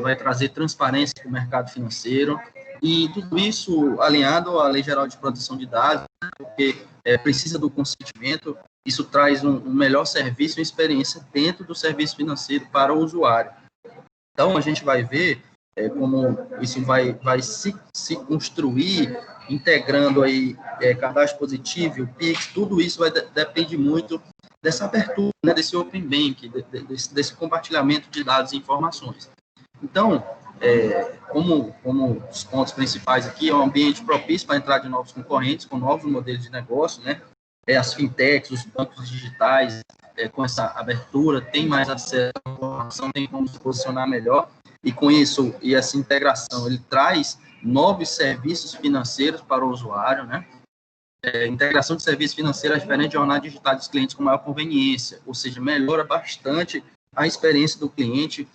vai trazer transparência para o mercado financeiro, e tudo isso alinhado à Lei Geral de Proteção de Dados, porque precisa do consentimento, isso traz um melhor serviço e experiência dentro do serviço financeiro para o usuário. Então, a gente vai ver como isso vai se construir, integrando aí cadastro positivo, o Pix, tudo isso depende muito dessa abertura, né, desse Open Bank, desse compartilhamento de dados e informações. Então, como os pontos principais aqui, é um ambiente propício para a entrada de novos concorrentes, com novos modelos de negócio, né? As fintechs, os bancos digitais, com essa abertura, tem mais acesso à informação, tem como se posicionar melhor, e com isso, e essa integração, ele traz novos serviços financeiros para o usuário, né? Integração de serviços financeiros é diferente de jornada digital dos clientes com maior conveniência, ou seja, melhora bastante a experiência do cliente,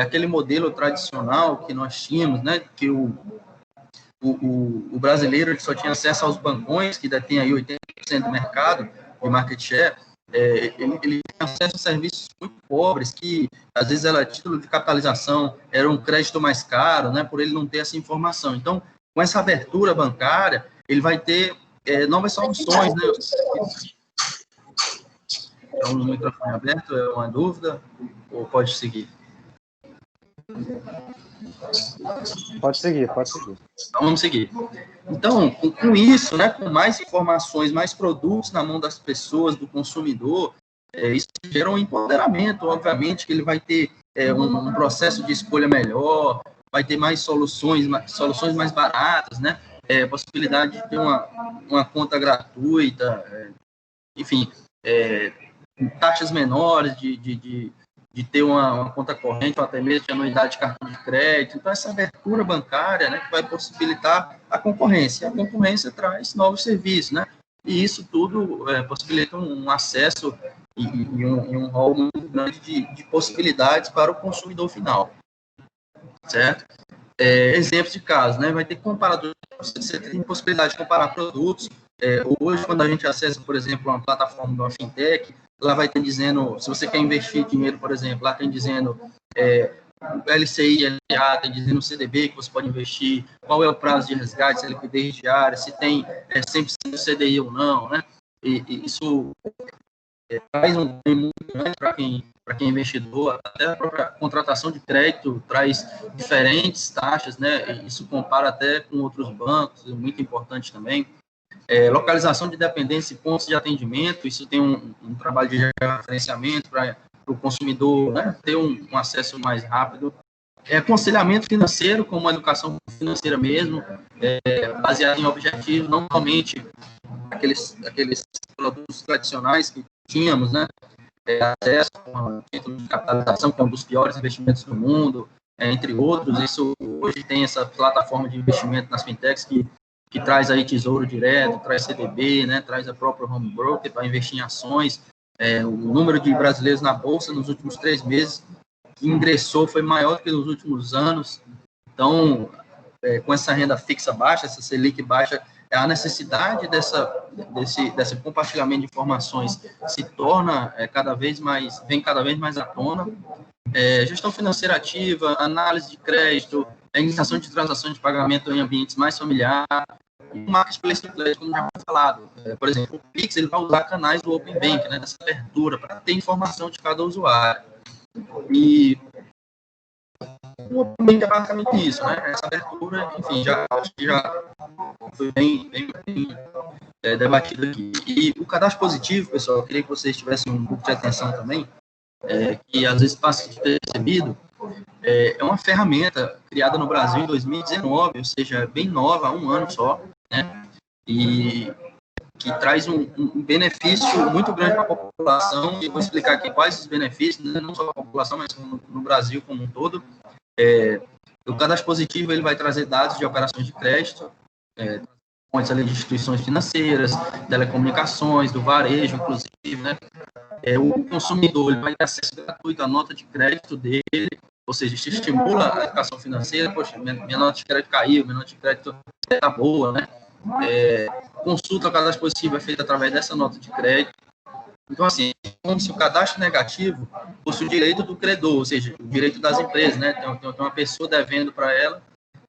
aquele modelo tradicional que nós tínhamos, né, que o brasileiro ele só tinha acesso aos bancões, que detém aí 80% do mercado de market share, ele tem acesso a serviços muito pobres, que às vezes era título de capitalização, era um crédito mais caro, né, por ele não ter essa informação. Então, com essa abertura bancária, ele vai ter novas soluções, né? Então, o microfone aberto, é uma dúvida? Ou pode seguir? Pode seguir, pode seguir. Então, vamos seguir. Então, com isso, né, com mais informações, mais produtos na mão das pessoas, do consumidor, isso gera um empoderamento, obviamente, que ele vai ter um processo de escolha melhor, vai ter mais soluções mais baratas, né? Possibilidade de ter uma conta gratuita, enfim, taxas menores de ter uma conta corrente, ou até mesmo de anuidade de cartão de crédito. Então, essa abertura bancária, né, que vai possibilitar a concorrência. A concorrência traz novos serviços, né? E isso tudo possibilita um acesso e um rol muito grande de possibilidades para o consumidor final, certo? Exemplos de casos, né? Vai ter comparador, você tem possibilidade de comparar produtos. Hoje, quando a gente acessa, por exemplo, uma plataforma de uma fintech, lá vai ter dizendo, se você quer investir dinheiro, por exemplo, lá tem dizendo LCI, LA, tem dizendo CDB que você pode investir, qual é o prazo de resgate, se é liquidez diária, se tem 100% CDI ou não, né? E isso traz um ganho muito grande para quem é investidor, até a própria contratação de crédito traz diferentes taxas, né? Isso compara até com outros bancos, é muito importante também. Localização de dependência e pontos de atendimento, isso tem um trabalho de referenciamento para o consumidor, né, ter um acesso mais rápido. Aconselhamento financeiro, como a educação financeira mesmo, baseado em objetivos, não somente aqueles produtos tradicionais que tínhamos, né, acesso a título de capitalização, que é um dos piores investimentos do mundo, entre outros. Isso hoje tem essa plataforma de investimento nas fintechs que traz aí tesouro direto, traz CDB, né, traz a própria home broker para investir em ações. O número de brasileiros na Bolsa nos últimos 3 meses que ingressou foi maior do que nos últimos anos. Então, com essa renda fixa baixa, essa Selic baixa, a necessidade desse compartilhamento de informações se torna vem cada vez mais à tona. Gestão financeira ativa, análise de crédito, iniciação de transações de pagamento em ambientes mais familiares, e o marketplace do crédito, como já foi falado. Por exemplo, o Pix ele vai usar canais do Open Bank, né, dessa abertura, para ter informação de cada usuário. E o Open Bank é basicamente isso, né? Essa abertura, enfim, acho que já foi bem debatido aqui. E o cadastro positivo, pessoal, eu queria que vocês tivessem um pouco de atenção também, que às vezes passa despercebido. É uma ferramenta criada no Brasil em 2019, ou seja, bem nova, há 1 ano só, né? E que traz um benefício muito grande para a população. E vou explicar aqui quais os benefícios, né? Não só para a população, mas no Brasil como um todo. O cadastro positivo ele vai trazer dados de operações de crédito, fontes de instituições financeiras, telecomunicações, do varejo, inclusive, né? O consumidor ele vai ter acesso gratuito à nota de crédito dele, ou seja, isso estimula a educação financeira. Poxa, minha nota de crédito caiu, minha nota de crédito está boa, né? Consulta ao cadastro positivo é feita através dessa nota de crédito. Então, assim, como se o cadastro negativo fosse o direito do credor, ou seja, o direito das empresas, né? Tem uma pessoa devendo para ela,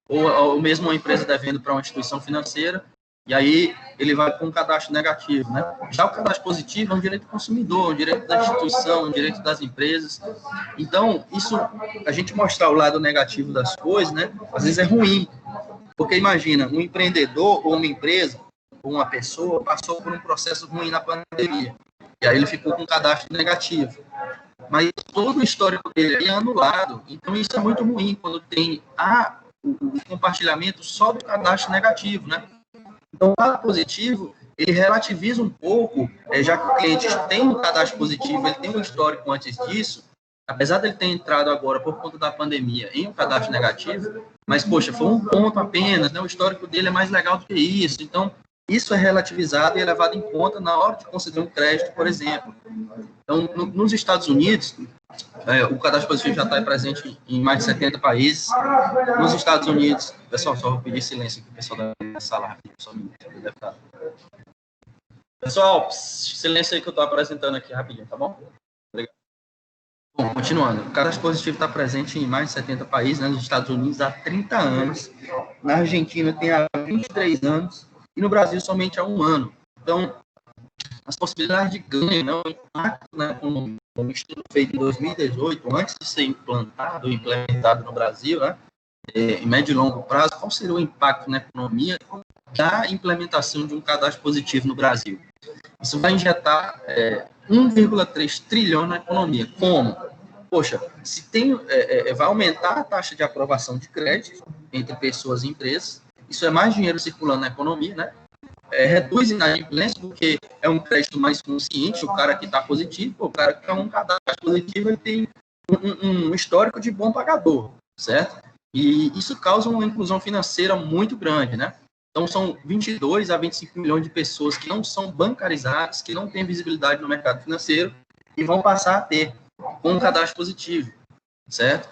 ou mesmo uma empresa devendo para uma instituição financeira, e aí ele vai com um cadastro negativo, né? Já o cadastro positivo é um direito do consumidor, um direito da instituição, um direito das empresas. Então, isso, a gente mostrar o lado negativo das coisas, né? Às vezes é ruim, porque imagina, um empreendedor ou uma empresa, ou uma pessoa, passou por um processo ruim na pandemia, e aí ele ficou com um cadastro negativo. Mas todo o histórico dele é anulado, então isso é muito ruim quando tem o compartilhamento só do cadastro negativo, né? Então, o cadastro positivo, ele relativiza um pouco, já que o cliente tem um cadastro positivo, ele tem um histórico antes disso, apesar dele ter entrado agora por conta da pandemia em um cadastro negativo, mas, poxa, foi um ponto apenas, né? O histórico dele é mais legal do que isso. Então, isso é relativizado e é levado em conta na hora de conceder um crédito, por exemplo. Então, nos Estados Unidos, o cadastro positivo já está presente em mais de 70 países. Nos Estados Unidos, pessoal, só vou pedir silêncio aqui, o pessoal da sala rapidinho, só um minuto, deve estar. Pessoal, silêncio aí que eu estou apresentando aqui rapidinho, tá bom? Obrigado. Bom, continuando, o cadastro positivo está presente em mais de 70 países, né? Nos Estados Unidos há 30 anos, na Argentina tem há 23 anos, e no Brasil somente há 1 ano. Então, as possibilidades de ganho, né, o impacto na economia um estudo feito em 2018, antes de ser implementado no Brasil, né, em médio e longo prazo, qual seria o impacto na economia da implementação de um cadastro positivo no Brasil? Isso vai injetar 1,3 trilhão na economia. Como? Poxa, se vai aumentar a taxa de aprovação de crédito entre pessoas e empresas, isso é mais dinheiro circulando na economia, né? Reduz a inadimplência, porque é um crédito mais consciente, o cara que está positivo, o cara que é um cadastro positivo, ele tem um histórico de bom pagador, certo? E isso causa uma inclusão financeira muito grande, né? Então, são 22 a 25 milhões de pessoas que não são bancarizadas, que não têm visibilidade no mercado financeiro e vão passar a ter com um cadastro positivo, certo?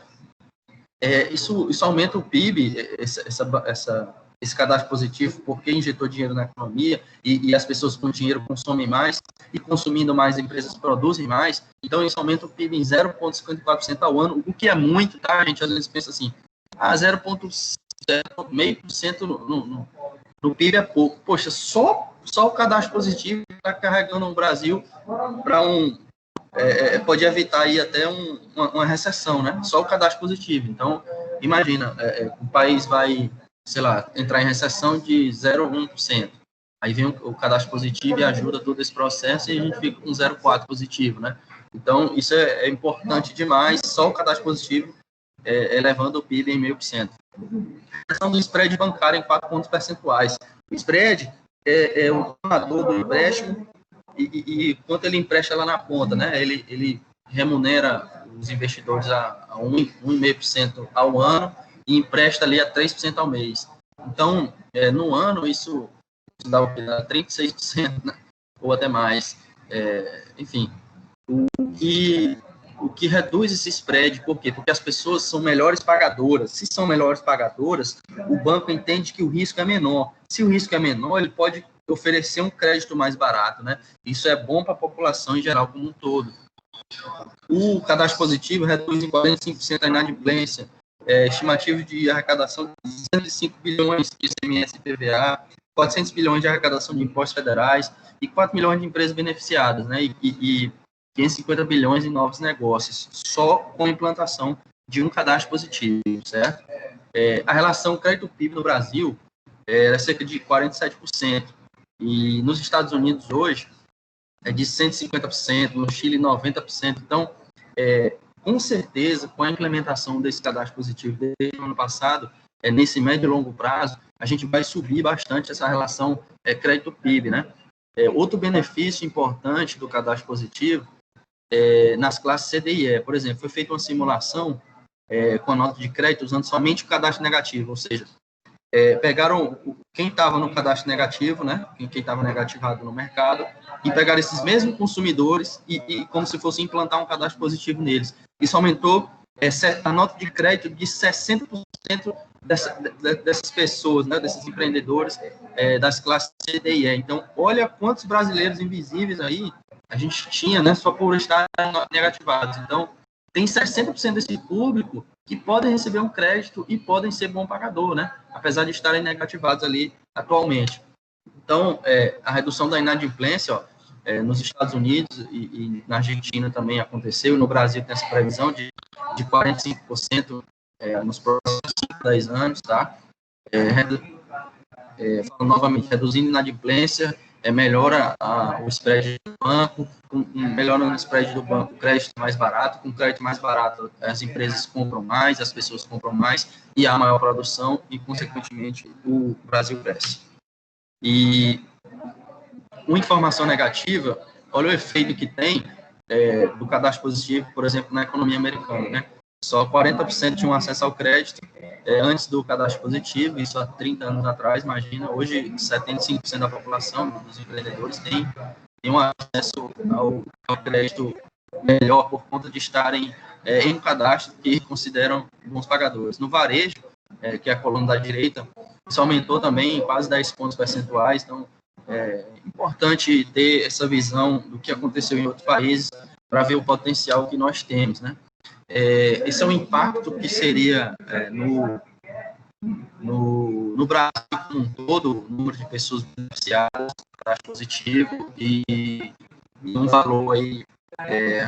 Isso aumenta o PIB, esse cadastro positivo, porque injetou dinheiro na economia e as pessoas com dinheiro consomem mais e consumindo mais, empresas produzem mais. Então, isso aumenta o PIB em 0,54% ao ano, o que é muito, tá? A gente às vezes pensa assim, 0,5% no PIB é pouco. Poxa, só o cadastro positivo está carregando o Brasil para pode evitar aí até uma recessão, né? Só o cadastro positivo. Então, imagina, o país vai, sei lá, entrar em recessão de 0,1%. Aí vem o cadastro positivo e ajuda todo esse processo e a gente fica com 0,4% positivo, né? Então, isso é importante demais. Só o cadastro positivo elevando o PIB em 0,5%. A questão do spread bancário em 4 pontos percentuais. O spread é o tomador do empréstimo e quanto ele empresta lá na ponta, né? Ele remunera os investidores a 1,5% ao ano e empresta ali a 3% ao mês. Então, no ano, isso dá o que? Dá 36%, né? Ou até mais. Enfim, o que reduz esse spread, por quê? Porque as pessoas são melhores pagadoras. Se são melhores pagadoras, o banco entende que o risco é menor. Se o risco é menor, ele pode oferecer um crédito mais barato, né? Isso é bom para a população em geral como um todo. O cadastro positivo reduz em 45% a inadimplência, estimativa de arrecadação de 105 bilhões de ICMS e PVA, 400 bilhões de arrecadação de impostos federais e 4 milhões de empresas beneficiadas, né? E 550 bilhões em novos negócios, só com a implantação de um cadastro positivo, certo? A relação crédito-PIB no Brasil era cerca de 47%, e nos Estados Unidos hoje é de 150%, no Chile 90%. Então, com certeza, com a implementação desse cadastro positivo desde o ano passado, nesse médio e longo prazo, a gente vai subir bastante essa relação crédito-PIB, né? Outro benefício importante do cadastro positivo nas classes C, D e E. Por exemplo, foi feita uma simulação com a nota de crédito usando somente o cadastro negativo, ou seja, pegaram quem estava no cadastro negativo, né, quem estava negativado no mercado, e pegaram esses mesmos consumidores e como se fosse implantar um cadastro positivo neles. Isso aumentou a nota de crédito de 60% dessas pessoas, né, desses empreendedores das classes C, D e E. Então, olha quantos brasileiros invisíveis aí a gente tinha, né, só por estar negativados. Então, tem 60% desse público que podem receber um crédito e podem ser bom pagador, né, apesar de estarem negativados ali atualmente. Então, a redução da inadimplência, nos Estados Unidos e na Argentina também aconteceu, no Brasil tem essa previsão de 45% nos próximos 5, 10 anos, tá? Falando novamente, reduzindo a inadimplência, melhora o spread do banco, melhora o spread do banco, o crédito mais barato, com crédito mais barato as empresas compram mais, as pessoas compram mais, e há maior produção, e consequentemente o Brasil cresce. E uma informação negativa, olha o efeito que tem do cadastro positivo, por exemplo, na economia americana, né? Só 40% tinham acesso ao crédito antes do cadastro positivo, isso há 30 anos atrás, imagina, hoje 75% da população, dos empreendedores, tem um acesso ao crédito melhor por conta de estarem em um cadastro que consideram bons pagadores. No varejo, que é a coluna da direita, isso aumentou também em quase 10 pontos percentuais, então é importante ter essa visão do que aconteceu em outros países para ver o potencial que nós temos, né? Esse é um impacto que seria no Brasil como um todo, o número de pessoas beneficiadas, positivo, e um valor aí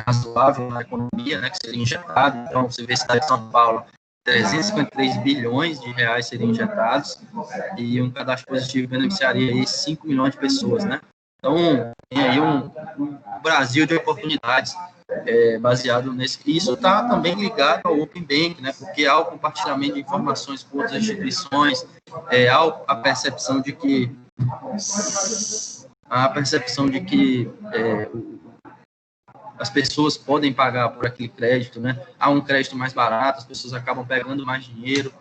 razoável na economia, né, que seria injetado. Então, você vê a cidade de São Paulo, 353 bilhões de reais seriam injetados, e um cadastro positivo beneficiaria aí 5 milhões de pessoas, né? Então, tem aí um Brasil de oportunidades baseado nesse. Isso está também ligado ao Open Bank, né? Porque há o compartilhamento de informações com outras instituições, há a percepção de que as pessoas podem pagar por aquele crédito, né? Há um crédito mais barato, as pessoas acabam pegando mais dinheiro.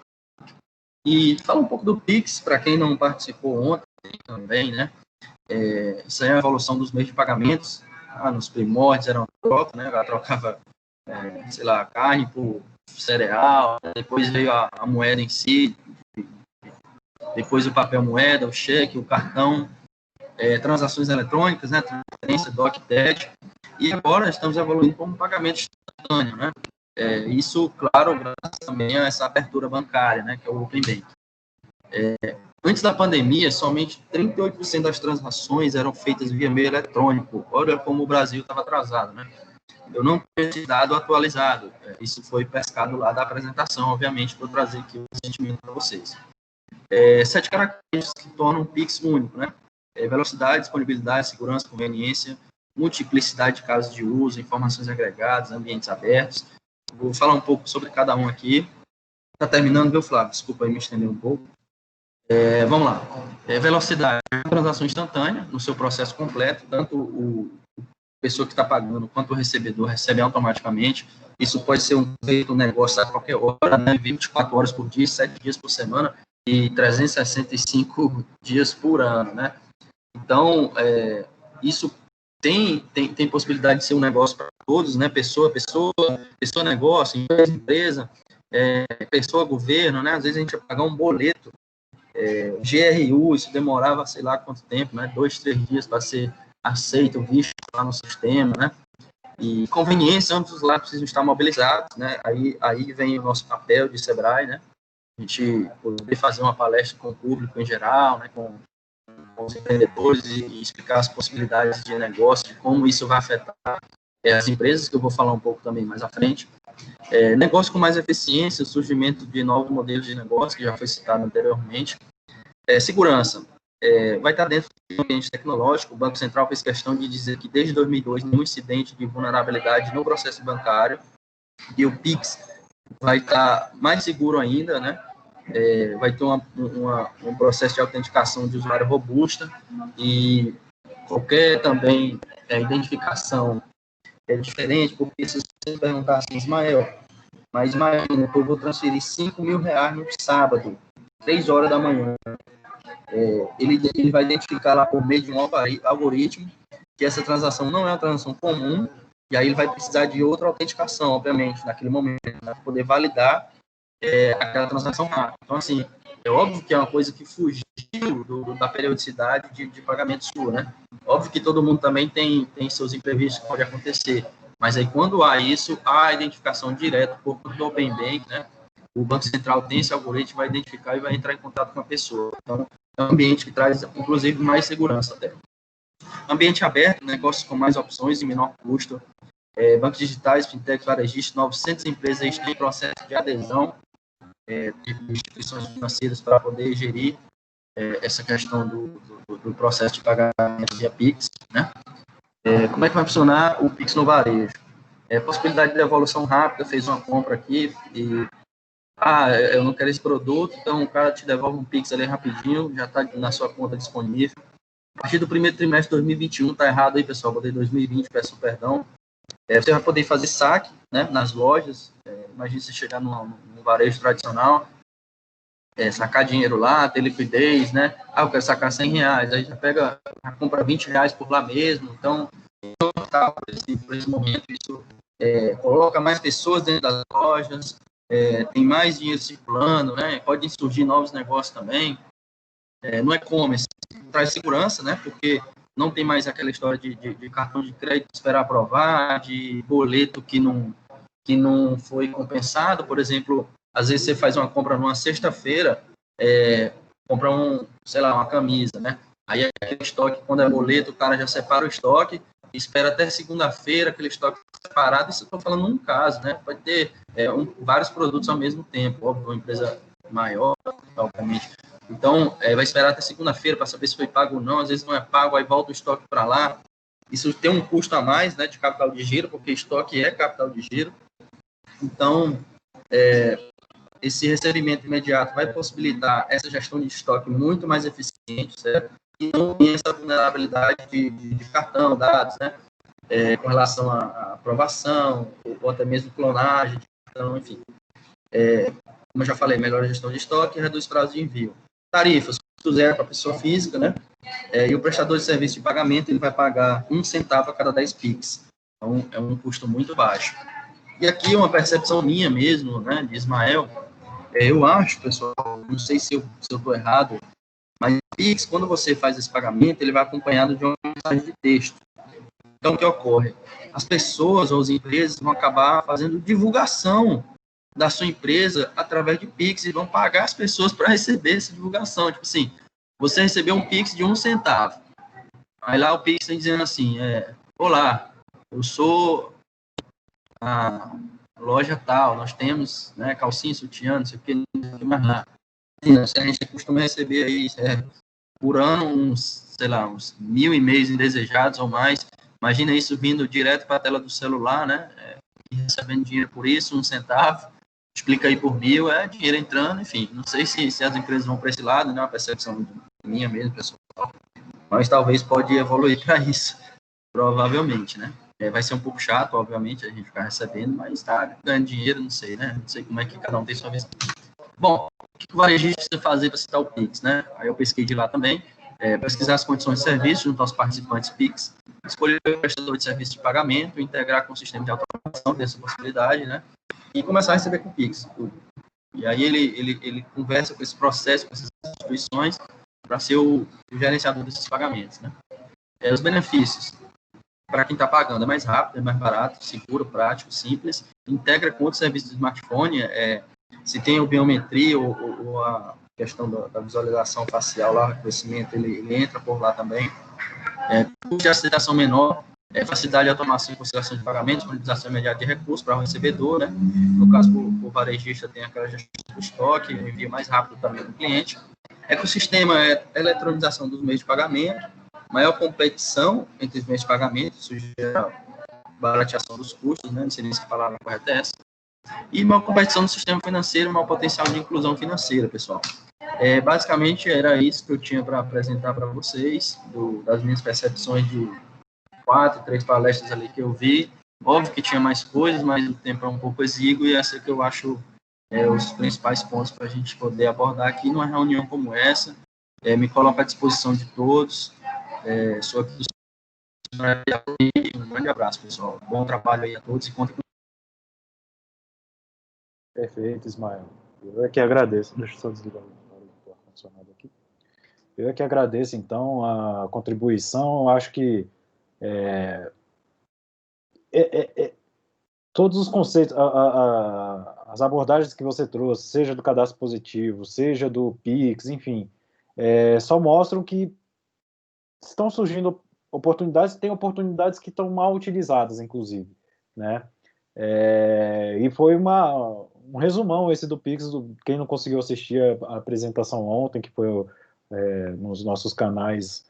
E fala um pouco do Pix, para quem não participou ontem também, né? Isso aí é a evolução dos meios de pagamentos. Nos primórdios era uma troca, né? Ela trocava, sei lá, carne por cereal, depois veio a moeda em si, depois o papel moeda, o cheque, o cartão, transações eletrônicas, né? Transferência, DOC, TED, e agora estamos evoluindo como pagamento instantâneo, né? Isso, claro, graças também a essa abertura bancária, né? Que é o Open Bank. Antes da pandemia, somente 38% das transações eram feitas via meio eletrônico. Olha como o Brasil estava atrasado, né? Eu não tenho esse dado atualizado. Isso foi pescado lá da apresentação, obviamente, para trazer aqui o sentimento para vocês. 7 características que tornam o Pix único, né? Velocidade, disponibilidade, segurança, conveniência, multiplicidade de casos de uso, informações agregadas, ambientes abertos. Vou falar um pouco sobre cada um aqui. Está terminando, viu, Flávio? Desculpa aí me estender um pouco. Vamos lá. Velocidade, transação instantânea no seu processo completo, tanto a pessoa que está pagando quanto o recebedor recebe automaticamente. Isso pode ser feito um negócio a qualquer hora, né? 24 horas por dia, 7 dias por semana e 365 dias por ano, né? Então, isso tem possibilidade de ser um negócio para todos, né? Pessoa, negócio, empresa, pessoa, governo, né? Às vezes a gente ia pagar um boleto, GRU, isso demorava, sei lá quanto tempo, né? 2, 3 dias para ser aceito, visto lá no sistema, né? E conveniência, ambos os lados precisam estar mobilizados, né? Aí vem o nosso papel de Sebrae, né? A gente poder fazer uma palestra com o público em geral, né? Com os empreendedores e explicar as possibilidades de negócio, de como isso vai afetar as empresas, que eu vou falar um pouco também mais à frente. Negócio com mais eficiência, o surgimento de novos modelos de negócio, que já foi citado anteriormente. Segurança, vai estar dentro do ambiente tecnológico. O Banco Central fez questão de dizer que desde 2002 nenhum incidente de vulnerabilidade no processo bancário, e o Pix vai estar mais seguro ainda, né? Vai ter um processo de autenticação de usuário robusta, e qualquer também identificação é diferente, porque se você perguntar assim, Ismael, eu vou transferir 5 mil reais no sábado, 3 horas da manhã, ele vai identificar lá por meio de um algoritmo que essa transação não é uma transação comum, e aí ele vai precisar de outra autenticação, obviamente, naquele momento, para poder validar aquela transação rápida. Então, assim, é óbvio que é uma coisa que fugiu da periodicidade de pagamento sua, né? Óbvio que todo mundo também tem seus imprevistos que podem acontecer, mas aí quando há isso, há a identificação direta por conta do Open Bank, né? O Banco Central tem esse algoritmo, vai identificar e vai entrar em contato com a pessoa. Então, é um ambiente que traz, inclusive, mais segurança até. Ambiente aberto, negócios com mais opções e menor custo. Bancos digitais, fintechs, varejistas, 900 empresas estão em processo de adesão de instituições financeiras para poder gerir essa questão do processo de pagamento via Pix, né? Como é que vai funcionar o Pix no varejo? Possibilidade de devolução rápida, fez uma compra aqui e eu não quero esse produto, então o cara te devolve um Pix ali rapidinho, já está na sua conta disponível. A partir do primeiro trimestre de 2021, está errado aí, pessoal, botei 2020, peço perdão. Você vai poder fazer saque, né, nas lojas. Imagina você chegar no varejo tradicional, sacar dinheiro lá, ter liquidez, né? Eu quero sacar 100 reais, aí já compra 20 reais por lá mesmo. Então, por esse momento, isso coloca mais pessoas dentro das lojas, tem mais dinheiro circulando, né? Podem surgir novos negócios também. No e-commerce, traz segurança, né? Porque não tem mais aquela história de cartão de crédito esperar aprovar, de boleto que não foi compensado. Por exemplo, às vezes você faz uma compra numa sexta-feira, compra uma camisa, né? Aí aquele estoque, quando é boleto, o cara já separa o estoque, espera até segunda-feira aquele estoque separado, isso eu estou falando num caso, né? Pode ter vários produtos ao mesmo tempo, óbvio, uma empresa maior, obviamente. Então, vai esperar até segunda-feira para saber se foi pago ou não, às vezes não é pago, aí volta o estoque para lá. Isso tem um custo a mais, né, de capital de giro, porque estoque é capital de giro. Então, esse recebimento imediato vai possibilitar essa gestão de estoque muito mais eficiente, certo? E não tem essa vulnerabilidade de cartão, dados, né? Com relação à aprovação, ou até mesmo clonagem de cartão, enfim. Como eu já falei, melhora a gestão de estoque e reduz prazo de envio. Tarifas, custo zero para a pessoa física, né? E o prestador de serviço de pagamento, ele vai pagar 1 centavo a cada 10 PIX. Então, é um custo muito baixo. E aqui uma percepção minha mesmo, né, de Ismael, eu acho, pessoal, não sei se eu estou errado, mas PIX, quando você faz esse pagamento, ele vai acompanhado de uma mensagem de texto. Então, o que ocorre? As pessoas ou as empresas vão acabar fazendo divulgação da sua empresa através de Pix e vão pagar as pessoas para receber essa divulgação. Tipo assim, você recebeu um Pix de 1 centavo. Aí lá o Pix está dizendo assim, olá, eu sou a loja tal, nós temos, né, calcinha, sutiã, não sei o que, mais lá. A gente costuma receber aí, por ano, uns 1.000 e-mails indesejados ou mais. Imagina isso vindo direto para a tela do celular, né? Recebendo dinheiro por isso, 1 centavo. Explica aí por 1.000, dinheiro entrando, enfim. Não sei se as empresas vão para esse lado, né? Uma percepção minha mesmo, pessoal. Mas talvez pode evoluir para isso, provavelmente, né? Vai ser um pouco chato, obviamente, a gente ficar recebendo, mas tá ganhando dinheiro, não sei, né? Não sei como é que cada um tem sua visão. Bom, o que o varejista precisa fazer para citar o Pix, né? Aí eu pesquei de lá também, pesquisar as condições de serviço junto aos participantes Pix, escolher o prestador de serviço de pagamento, integrar com o sistema de automação dessa possibilidade, né? E começar a receber com o Pix. E aí ele conversa com esse processo, com essas instituições, para ser o gerenciador desses pagamentos, né? Os benefícios. Para quem está pagando, é mais rápido, é mais barato, seguro, prático, simples. Integra com outros serviços de smartphone, se tem o biometria ou a questão da visualização facial lá, reconhecimento, ele entra por lá também. Custo de aceitação menor, facilidade de automação e conciliação de pagamentos, disponibilização imediata de recursos para o recebedor, né? No caso, o varejista tem aquela gestão do estoque, envio mais rápido também do cliente. Ecossistema eletronização dos meios de pagamento, maior competição entre os meios de pagamento, isso gera barateação dos custos, né? Não sei nem se a palavra correta é essa. E maior competição no sistema financeiro, maior potencial de inclusão financeira, pessoal. Basicamente, era isso que eu tinha para apresentar para vocês, das minhas percepções de 3 palestras ali que eu vi. Óbvio que tinha mais coisas, mas o tempo é um pouco exíguo, e essa que eu acho os principais pontos para a gente poder abordar aqui numa reunião como essa. Me coloco à disposição de todos. Sou aqui do um grande abraço, pessoal. Bom trabalho aí a todos e contem com. Perfeito, Ismael. Eu é que agradeço. Deixa eu só desligar o ar-condicionado aqui. Eu é que agradeço, então, a contribuição. Eu acho que todos os conceitos, as abordagens que você trouxe, seja do cadastro positivo, seja do PIX, enfim, só mostram que estão surgindo oportunidades, tem oportunidades que estão mal utilizadas, inclusive, né? E foi um resumão esse do Pix, quem não conseguiu assistir a apresentação ontem, que foi nos nossos canais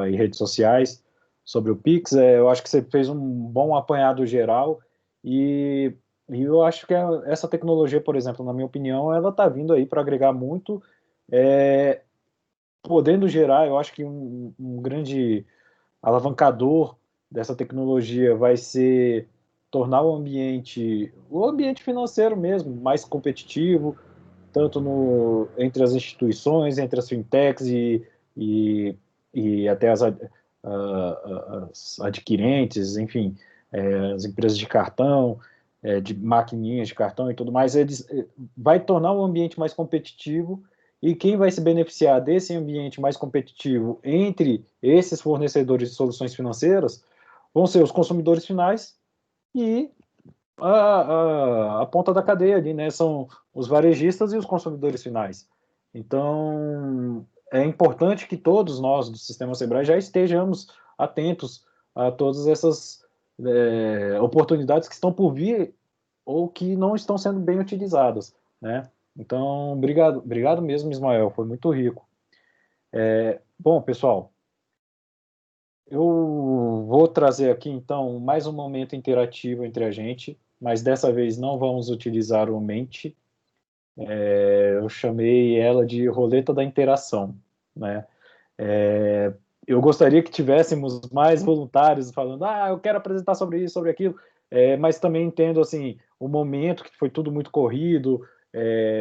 e redes sociais sobre o Pix, eu acho que você fez um bom apanhado geral e eu acho que essa tecnologia, por exemplo, na minha opinião, ela está vindo aí para agregar muito, podendo gerar, eu acho que um grande alavancador dessa tecnologia vai ser tornar o ambiente financeiro mesmo mais competitivo, tanto entre as instituições, entre as fintechs e até as adquirentes, enfim, as empresas de cartão, de maquininhas de cartão e tudo mais, vai tornar o ambiente mais competitivo. E quem vai se beneficiar desse ambiente mais competitivo entre esses fornecedores de soluções financeiras vão ser os consumidores finais e a ponta da cadeia ali, né? São os varejistas e os consumidores finais. Então, é importante que todos nós do Sistema Sebrae já estejamos atentos a todas essas oportunidades que estão por vir ou que não estão sendo bem utilizadas, né? Então, obrigado mesmo, Ismael, foi muito rico. Bom, pessoal, eu vou trazer aqui, então, mais um momento interativo entre a gente, mas dessa vez não vamos utilizar o Mente. Eu chamei ela de roleta da interação, né? Eu gostaria que tivéssemos mais voluntários falando, eu quero apresentar sobre isso, sobre aquilo, mas também entendo, assim, o momento que foi tudo muito corrido,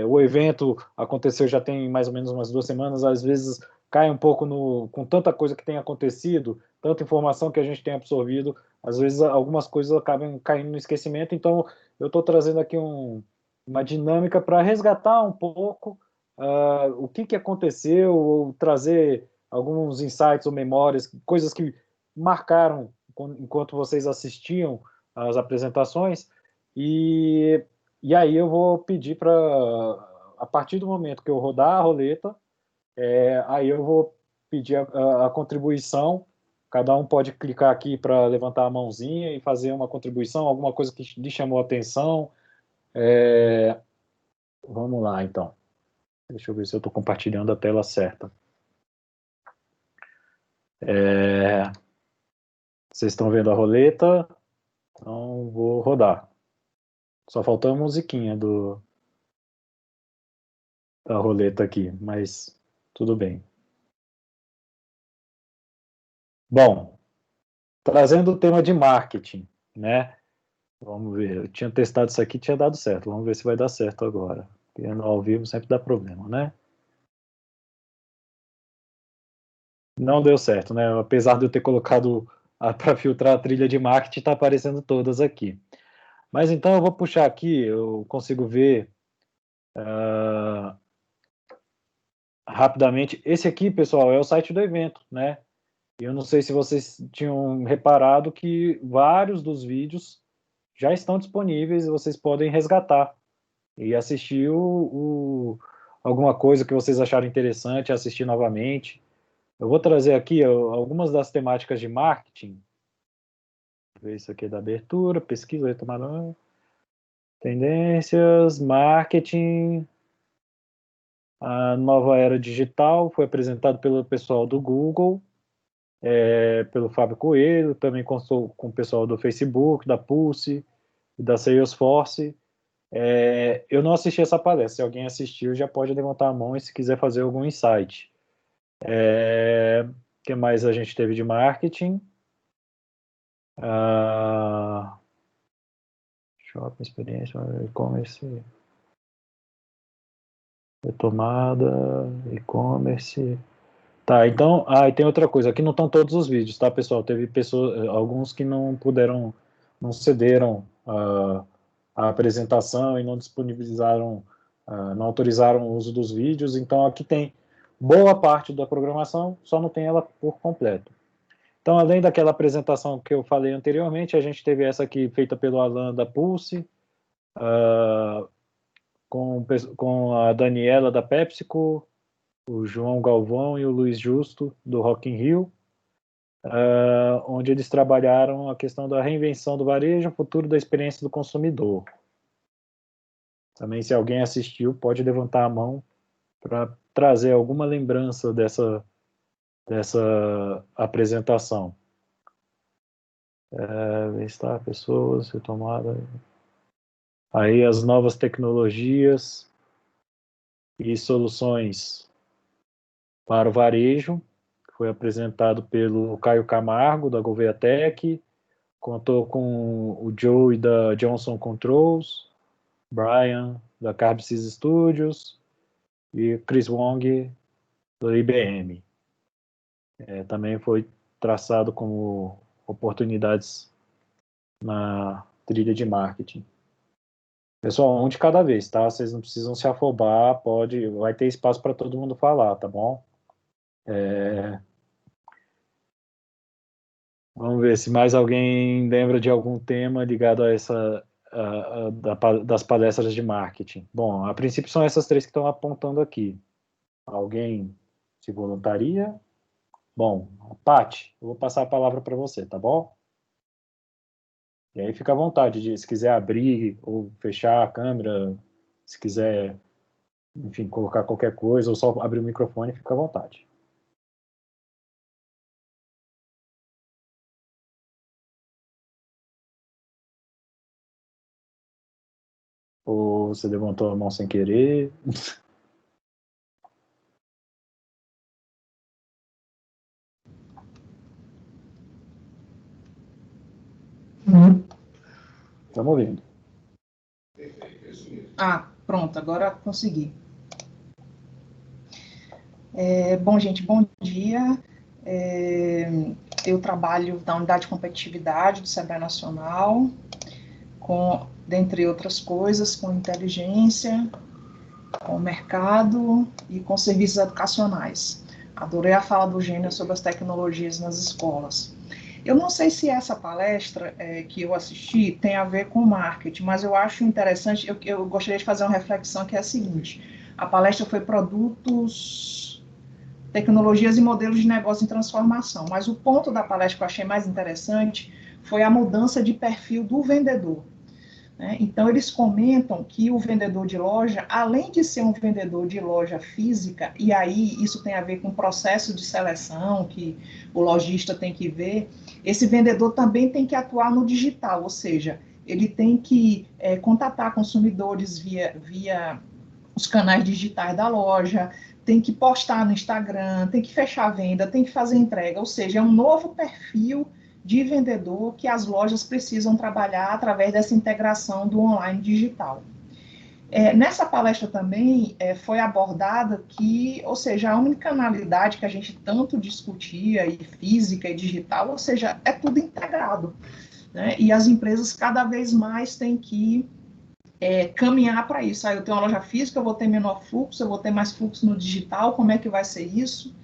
o evento aconteceu já tem mais ou menos umas 2 semanas, às vezes cai um pouco com tanta coisa que tem acontecido, tanta informação que a gente tem absorvido, às vezes algumas coisas acabam caindo no esquecimento, então eu estou trazendo aqui uma dinâmica para resgatar um pouco o que aconteceu, ou trazer alguns insights ou memórias, coisas que marcaram enquanto vocês assistiam às apresentações, e aí eu vou pedir para, a partir do momento que eu rodar a roleta, aí eu vou pedir a contribuição, cada um pode clicar aqui para levantar a mãozinha e fazer uma contribuição, alguma coisa que lhe chamou a atenção. Vamos lá, então. Deixa eu ver se eu estou compartilhando a tela certa. Vocês estão vendo a roleta? Então, vou rodar. Só faltou a musiquinha da roleta aqui, mas tudo bem. Bom, trazendo o tema de marketing, né? Vamos ver, eu tinha testado isso aqui, tinha dado certo. Vamos ver se vai dar certo agora. Porque no ao vivo sempre dá problema, né? Não deu certo, né? Apesar de eu ter colocado para filtrar a trilha de marketing, está aparecendo todas aqui. Mas então eu vou puxar aqui, eu consigo ver rapidamente. Esse aqui, pessoal, é o site do evento, né? Eu não sei se vocês tinham reparado que vários dos vídeos já estão disponíveis e vocês podem resgatar e assistir alguma coisa que vocês acharam interessante, assistir novamente. Eu vou trazer aqui algumas das temáticas de marketing. Vou ver isso aqui da abertura, pesquisa, retomada, tendências, marketing, a nova era digital, foi apresentado pelo pessoal do Google, pelo Fábio Coelho, também com o pessoal do Facebook, da Pulse, da Salesforce. Eu não assisti essa palestra, se alguém assistiu já pode levantar a mão e se quiser fazer algum insight. O que mais a gente teve de marketing? Shopping, experiência, e-commerce, retomada, e-commerce. Tá, então, e tem outra coisa, aqui não estão todos os vídeos, tá, pessoal? Teve pessoas, alguns que não puderam, não cederam a apresentação e não disponibilizaram, não autorizaram o uso dos vídeos, então aqui tem boa parte da programação, só não tem ela por completo. Então, além daquela apresentação que eu falei anteriormente, a gente teve essa aqui feita pelo Alan da Pulse, com a Daniela da PepsiCo, o João Galvão e o Luiz Justo, do Rock in Rio, onde eles trabalharam a questão da reinvenção do varejo, futuro da experiência do consumidor. Também, se alguém assistiu, pode levantar a mão para trazer alguma lembrança dessa apresentação. Está pessoas, retomada. Aí as novas tecnologias e soluções para o varejo, foi apresentado pelo Caio Camargo, da Gouveia Tech, contou com o Joey da Johnson Controls, Brian, da Carbsys Studios, e Chris Wong, do IBM. Também foi traçado como oportunidades na trilha de marketing. Pessoal, um de cada vez, tá? Vocês não precisam se afobar, vai ter espaço para todo mundo falar, tá bom? Vamos ver se mais alguém lembra de algum tema ligado a essa das palestras de marketing. Bom, a princípio são essas 3 que estão apontando aqui. Alguém se voluntaria? Bom, Paty, eu vou passar a palavra para você, tá bom? E aí fica à vontade, se quiser abrir ou fechar a câmera, se quiser, enfim, colocar qualquer coisa, ou só abrir o microfone, fica à vontade. Ou você levantou a mão sem querer? Estamos ouvindo. Pronto, agora consegui. Bom, gente, bom dia. Eu trabalho na unidade de competitividade do Sebrae Nacional, dentre outras coisas, com inteligência, com mercado e com serviços educacionais. Adorei a fala do Gênio sobre as tecnologias nas escolas. Eu não sei se essa palestra que eu assisti tem a ver com marketing, mas eu acho interessante, eu gostaria de fazer uma reflexão que é a seguinte: a palestra foi produtos, tecnologias e modelos de negócio em transformação, mas o ponto da palestra que eu achei mais interessante foi a mudança de perfil do vendedor. Então, eles comentam que o vendedor de loja, além de ser um vendedor de loja física, e aí isso tem a ver com o processo de seleção que o lojista tem que ver, esse vendedor também tem que atuar no digital, ou seja, ele tem que contatar consumidores via os canais digitais da loja, tem que postar no Instagram, tem que fechar a venda, tem que fazer entrega, ou seja, é um novo perfil de vendedor que as lojas precisam trabalhar através dessa integração do online digital. Nessa palestra também foi abordada que, ou seja, a omnicanalidade que a gente tanto discutia, e física e digital, ou seja, é tudo integrado, né? E as empresas cada vez mais têm que caminhar para isso. Eu tenho uma loja física, eu vou ter menor fluxo, eu vou ter mais fluxo no digital, como é que vai ser isso?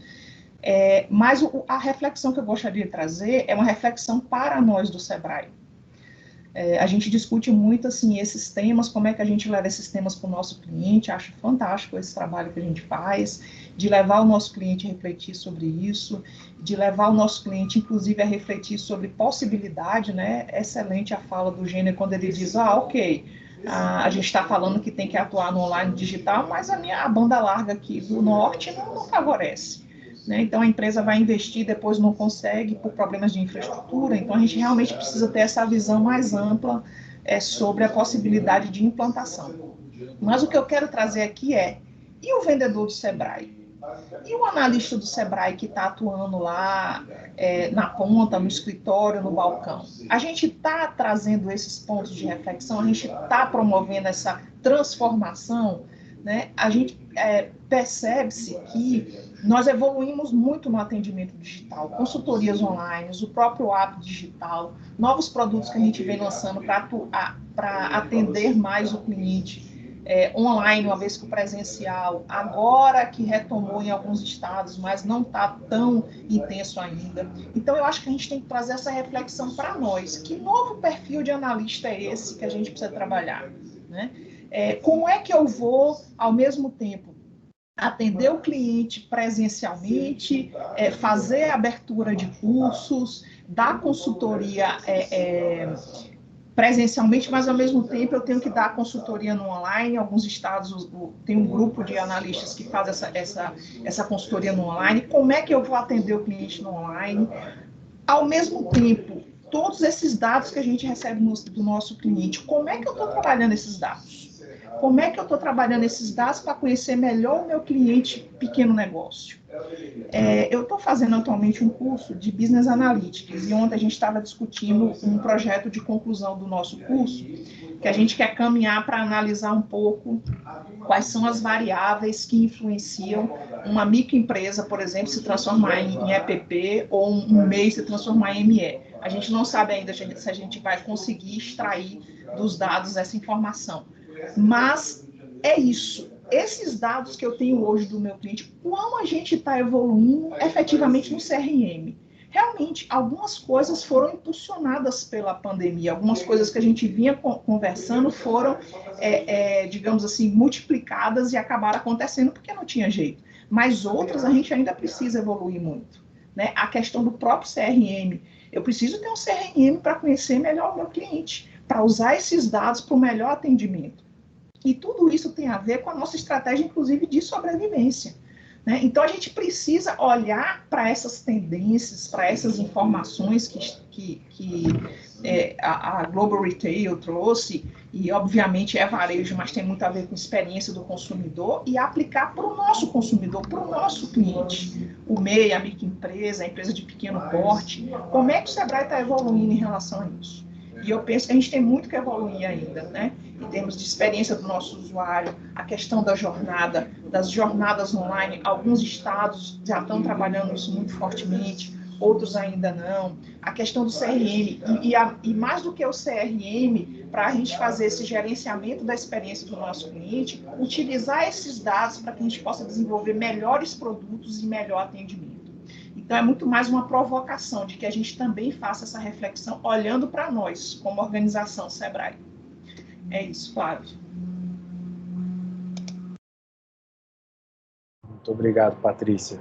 Mas a reflexão que eu gostaria de trazer é uma reflexão para nós do Sebrae. A gente discute muito assim, esses temas, como é que a gente leva esses temas para o nosso cliente. Acho fantástico esse trabalho que a gente faz, de levar o nosso cliente a refletir sobre isso, de levar o nosso cliente, inclusive, a refletir sobre possibilidade, né? Excelente a fala do Gênero quando ele diz, ok, a gente está falando que tem que atuar no online digital, mas a banda larga aqui do norte não favorece. Então, a empresa vai investir, depois não consegue por problemas de infraestrutura. Então, a gente realmente precisa ter essa visão mais ampla sobre a possibilidade de implantação. Mas o que eu quero trazer aqui e o vendedor do Sebrae? E o analista do Sebrae que está atuando lá na ponta, no escritório, no balcão? A gente está trazendo esses pontos de reflexão, a gente está promovendo essa transformação, né? A gente percebe-se que nós evoluímos muito no atendimento digital, consultorias online, o próprio app digital, novos produtos que a gente vem lançando para atender mais o cliente online, uma vez que o presencial, agora que retomou em alguns estados, mas não está tão intenso ainda. Então, eu acho que a gente tem que trazer essa reflexão para nós. Que novo perfil de analista é esse que a gente precisa trabalhar, né? Como é que eu vou, ao mesmo tempo, atender o cliente presencialmente, fazer a abertura de cursos, dar consultoria presencialmente, mas ao mesmo tempo eu tenho que dar consultoria no online. Em alguns estados tem um grupo de analistas que faz essa consultoria no online. Como é que eu vou atender o cliente no online? Ao mesmo tempo, todos esses dados que a gente recebe do nosso cliente, como é que eu estou trabalhando esses dados? Como é que eu estou trabalhando esses dados para conhecer melhor o meu cliente pequeno negócio? Eu estou fazendo atualmente um curso de Business Analytics, e ontem a gente estava discutindo um projeto de conclusão do nosso curso, que a gente quer caminhar para analisar um pouco quais são as variáveis que influenciam uma microempresa, por exemplo, se transformar em EPP ou um MEI se transformar em ME. A gente não sabe ainda se a gente vai conseguir extrair dos dados essa informação. Mas é isso. Esses dados que eu tenho hoje do meu cliente, como a gente está evoluindo efetivamente no CRM? Realmente, algumas coisas foram impulsionadas pela pandemia, algumas coisas que a gente vinha conversando foram, digamos assim, multiplicadas e acabaram acontecendo porque não tinha jeito. Mas outras a gente ainda precisa evoluir muito. né? A questão do próprio CRM. Eu preciso ter um CRM para conhecer melhor o meu cliente, para usar esses dados para o melhor atendimento. E tudo isso tem a ver com a nossa estratégia, inclusive, de sobrevivência, né? Então, a gente precisa olhar para essas tendências, para essas informações que a Global Retail trouxe, e obviamente é varejo, mas tem muito a ver com a experiência do consumidor, e aplicar para o nosso consumidor, para o nosso cliente, o MEI, a microempresa, a empresa de pequeno porte. Como é que o Sebrae está evoluindo em relação a isso? E eu penso que a gente tem muito que evoluir ainda, né? Em termos de experiência do nosso usuário, a questão da jornada, das jornadas online. Alguns estados já estão trabalhando isso muito fortemente, outros ainda não. A questão do CRM, e mais do que o CRM, para a gente fazer esse gerenciamento da experiência do nosso cliente, utilizar esses dados para que a gente possa desenvolver melhores produtos e melhor atendimento. Então, é muito mais uma provocação de que a gente também faça essa reflexão olhando para nós, como organização Sebrae. É isso, Flávio. Muito obrigado, Patrícia.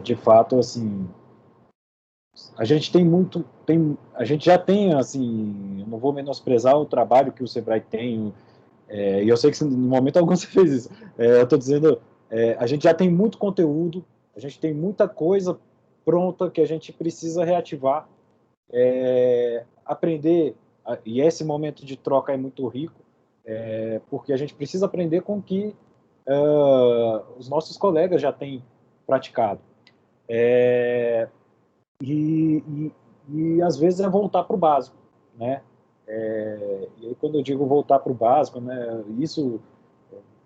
De fato, assim, a gente a gente já tem, assim, eu não vou menosprezar o trabalho que o Sebrae tem, e eu sei que no momento algum você fez isso. Eu estou dizendo, a gente já tem muito conteúdo, a gente tem muita coisa pronta que a gente precisa reativar, aprender, e esse momento de troca é muito rico, porque a gente precisa aprender com o que os nossos colegas já têm praticado. E às vezes é voltar para o básico, né? E aí, quando eu digo voltar para o básico, né, isso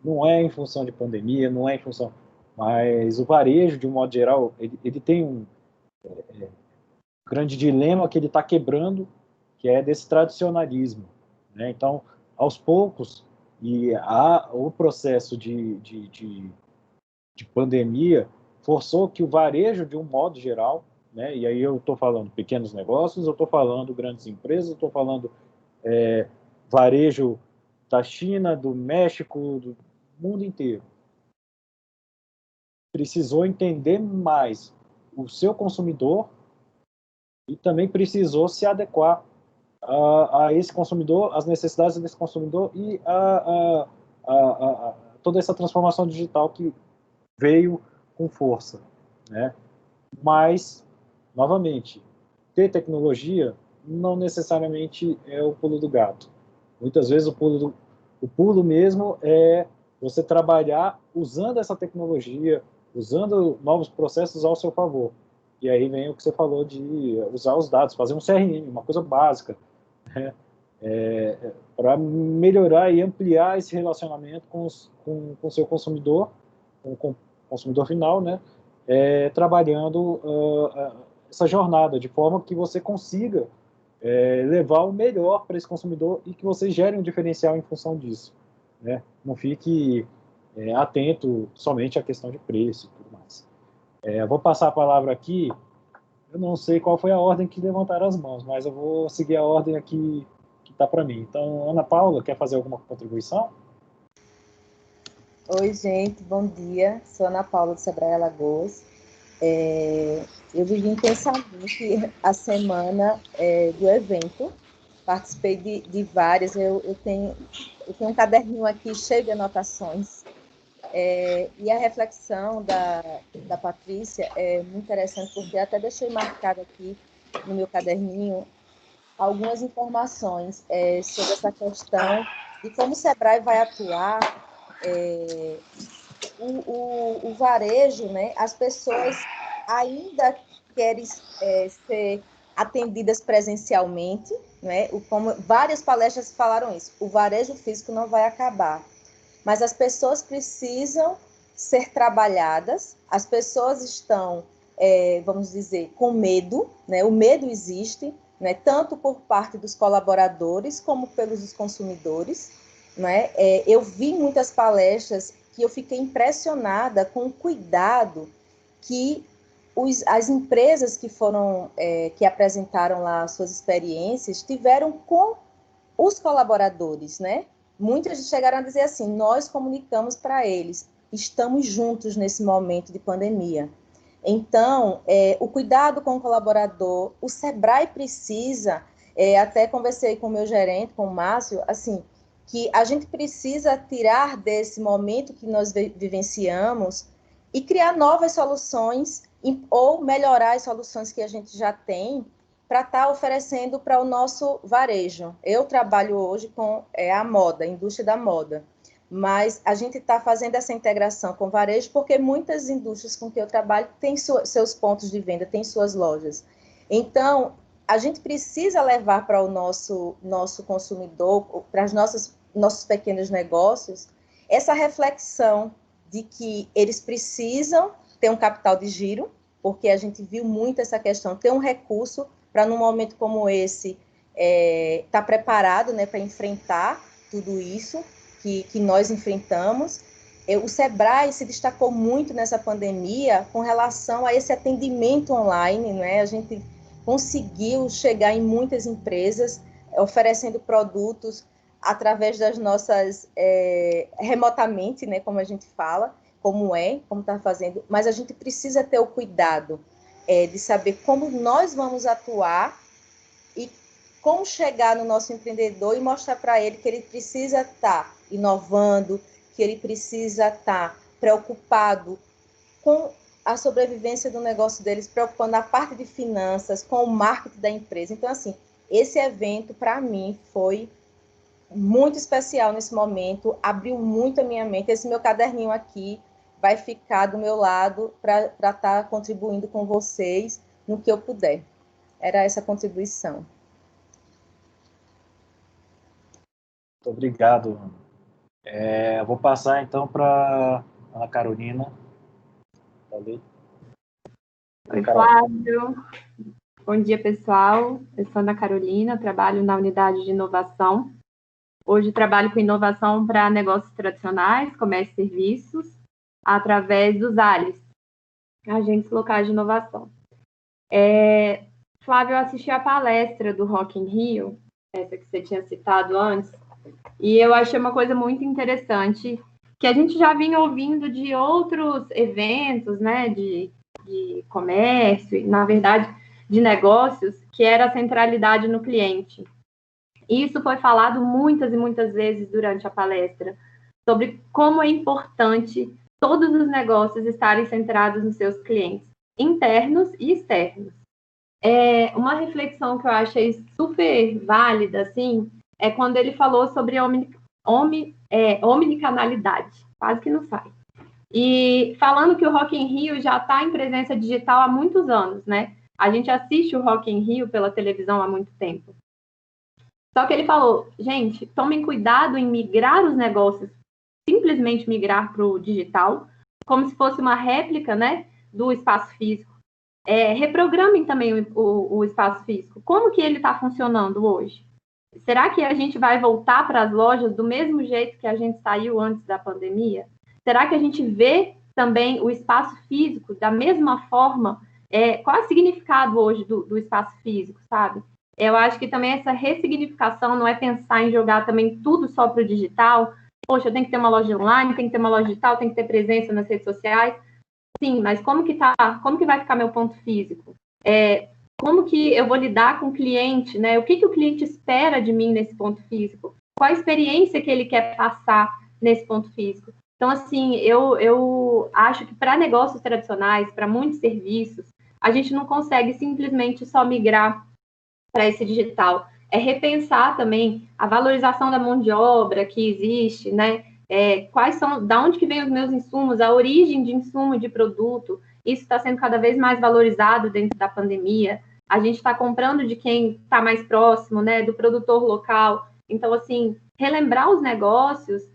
não é em função de pandemia, não é em função... Mas o varejo, de um modo geral, ele tem um grande dilema que ele está quebrando, que é desse tradicionalismo, né? Então, aos poucos, o processo de pandemia forçou que o varejo, de um modo geral, né? E aí eu estou falando pequenos negócios, eu estou falando grandes empresas, eu estou falando varejo da China, do México, do mundo inteiro. Precisou entender mais o seu consumidor e também precisou se adequar a esse consumidor, às necessidades desse consumidor e a toda essa transformação digital que veio com força, né? Mas, novamente, ter tecnologia não necessariamente é o pulo do gato. Muitas vezes o pulo mesmo é você trabalhar usando essa tecnologia, usando novos processos ao seu favor. E aí vem o que você falou de usar os dados, fazer um CRM, uma coisa básica, né? Para melhorar e ampliar esse relacionamento com o seu consumidor, com o consumidor final, né? Trabalhando essa jornada de forma que você consiga levar o melhor para esse consumidor e que você gere um diferencial em função disso, né? Não fique atento somente à questão de preço e tudo mais. Eu vou passar a palavra aqui, eu não sei qual foi a ordem que levantaram as mãos, mas eu vou seguir a ordem aqui que está para mim. Então, Ana Paula, quer fazer alguma contribuição? Oi, gente, bom dia. Sou Ana Paula, do Sebrae Alagoas. Eu vivi intensamente a semana do evento, participei de várias, eu tenho um caderninho aqui cheio de anotações, e a reflexão da Patrícia é muito interessante, porque até deixei marcado aqui no meu caderninho algumas informações sobre essa questão de como o Sebrae vai atuar. O varejo, né, as pessoas ainda querem ser atendidas presencialmente, né? Como várias palestras falaram isso, o varejo físico não vai acabar, mas as pessoas precisam ser trabalhadas, as pessoas estão, vamos dizer, com medo, né? O medo existe, né? Tanto por parte dos colaboradores como pelos consumidores, né? Eu vi muitas palestras que eu fiquei impressionada com o cuidado que as empresas que apresentaram lá suas experiências tiveram com os colaboradores, né? Muitas chegaram a dizer assim, nós comunicamos para eles, estamos juntos nesse momento de pandemia. Então, o cuidado com o colaborador, o Sebrae precisa, até conversei com o meu gerente, com o Márcio, assim, que a gente precisa tirar desse momento que nós vivenciamos e criar novas soluções ou melhorar as soluções que a gente já tem para estar oferecendo para o nosso varejo. Eu trabalho hoje com a moda, a indústria da moda, mas a gente está fazendo essa integração com o varejo porque muitas indústrias com que eu trabalho têm seus pontos de venda, têm suas lojas. Então, a gente precisa levar para o nosso consumidor, para os nossos pequenos negócios, essa reflexão de que eles precisam ter um capital de giro, porque a gente viu muito essa questão, ter um recurso para, num momento como esse, estar preparado, né, para enfrentar tudo isso que nós enfrentamos. O Sebrae se destacou muito nessa pandemia com relação a esse atendimento online, né? A gente conseguiu chegar em muitas empresas oferecendo produtos através das nossas, remotamente, né, como a gente fala, como está fazendo, mas a gente precisa ter o cuidado de saber como nós vamos atuar e como chegar no nosso empreendedor e mostrar para ele que ele precisa estar inovando, que ele precisa estar preocupado com a sobrevivência do negócio deles, preocupando a parte de finanças, com o marketing da empresa. Então, assim, esse evento, para mim, foi muito especial nesse momento, abriu muito a minha mente. Esse meu caderninho aqui vai ficar do meu lado para estar contribuindo com vocês no que eu puder. Era essa contribuição. Muito obrigado, Ana. Eu vou passar, então, para a Ana Carolina. Oi, Flávio. Bom dia, pessoal. Eu sou Ana Carolina, trabalho na unidade de inovação. Hoje trabalho com inovação para negócios tradicionais, comércio e serviços, através dos ALIs, agentes locais de inovação. Flávio, eu assisti a palestra do Rock in Rio, essa que você tinha citado antes, e eu achei uma coisa muito interessante, que a gente já vinha ouvindo de outros eventos, né, de comércio, e, na verdade, de negócios, que era a centralidade no cliente. Isso foi falado muitas e muitas vezes durante a palestra, sobre como é importante todos os negócios estarem centrados nos seus clientes, internos e externos. Uma reflexão que eu achei super válida, assim, é quando ele falou sobre omnicanalidade, quase que não sai. E falando que o Rock in Rio já está em presença digital há muitos anos, né? A gente assiste o Rock in Rio pela televisão há muito tempo. Só que ele falou, gente, tomem cuidado em migrar os negócios, simplesmente migrar para o digital, como se fosse uma réplica, né, do espaço físico. Reprogramem também o espaço físico. Como que ele está funcionando hoje? Será que a gente vai voltar para as lojas do mesmo jeito que a gente saiu antes da pandemia? Será que a gente vê também o espaço físico da mesma forma? Qual é o significado hoje do espaço físico, sabe? Eu acho que também essa ressignificação não é pensar em jogar também tudo só para o digital. Poxa, eu tenho que ter uma loja online, tem que ter uma loja digital, tem que ter presença nas redes sociais. Sim, mas como que vai ficar meu ponto físico? Como que eu vou lidar com o cliente, né? O que o cliente espera de mim nesse ponto físico? Qual a experiência que ele quer passar nesse ponto físico? Então, assim, eu acho que para negócios tradicionais, para muitos serviços, a gente não consegue simplesmente só migrar para esse digital. Repensar também a valorização da mão de obra que existe, né? Da onde que vem os meus insumos, a origem de insumo de produto, isso está sendo cada vez mais valorizado dentro da pandemia. A gente está comprando de quem está mais próximo, né? Do produtor local. Então, assim, relembrar os negócios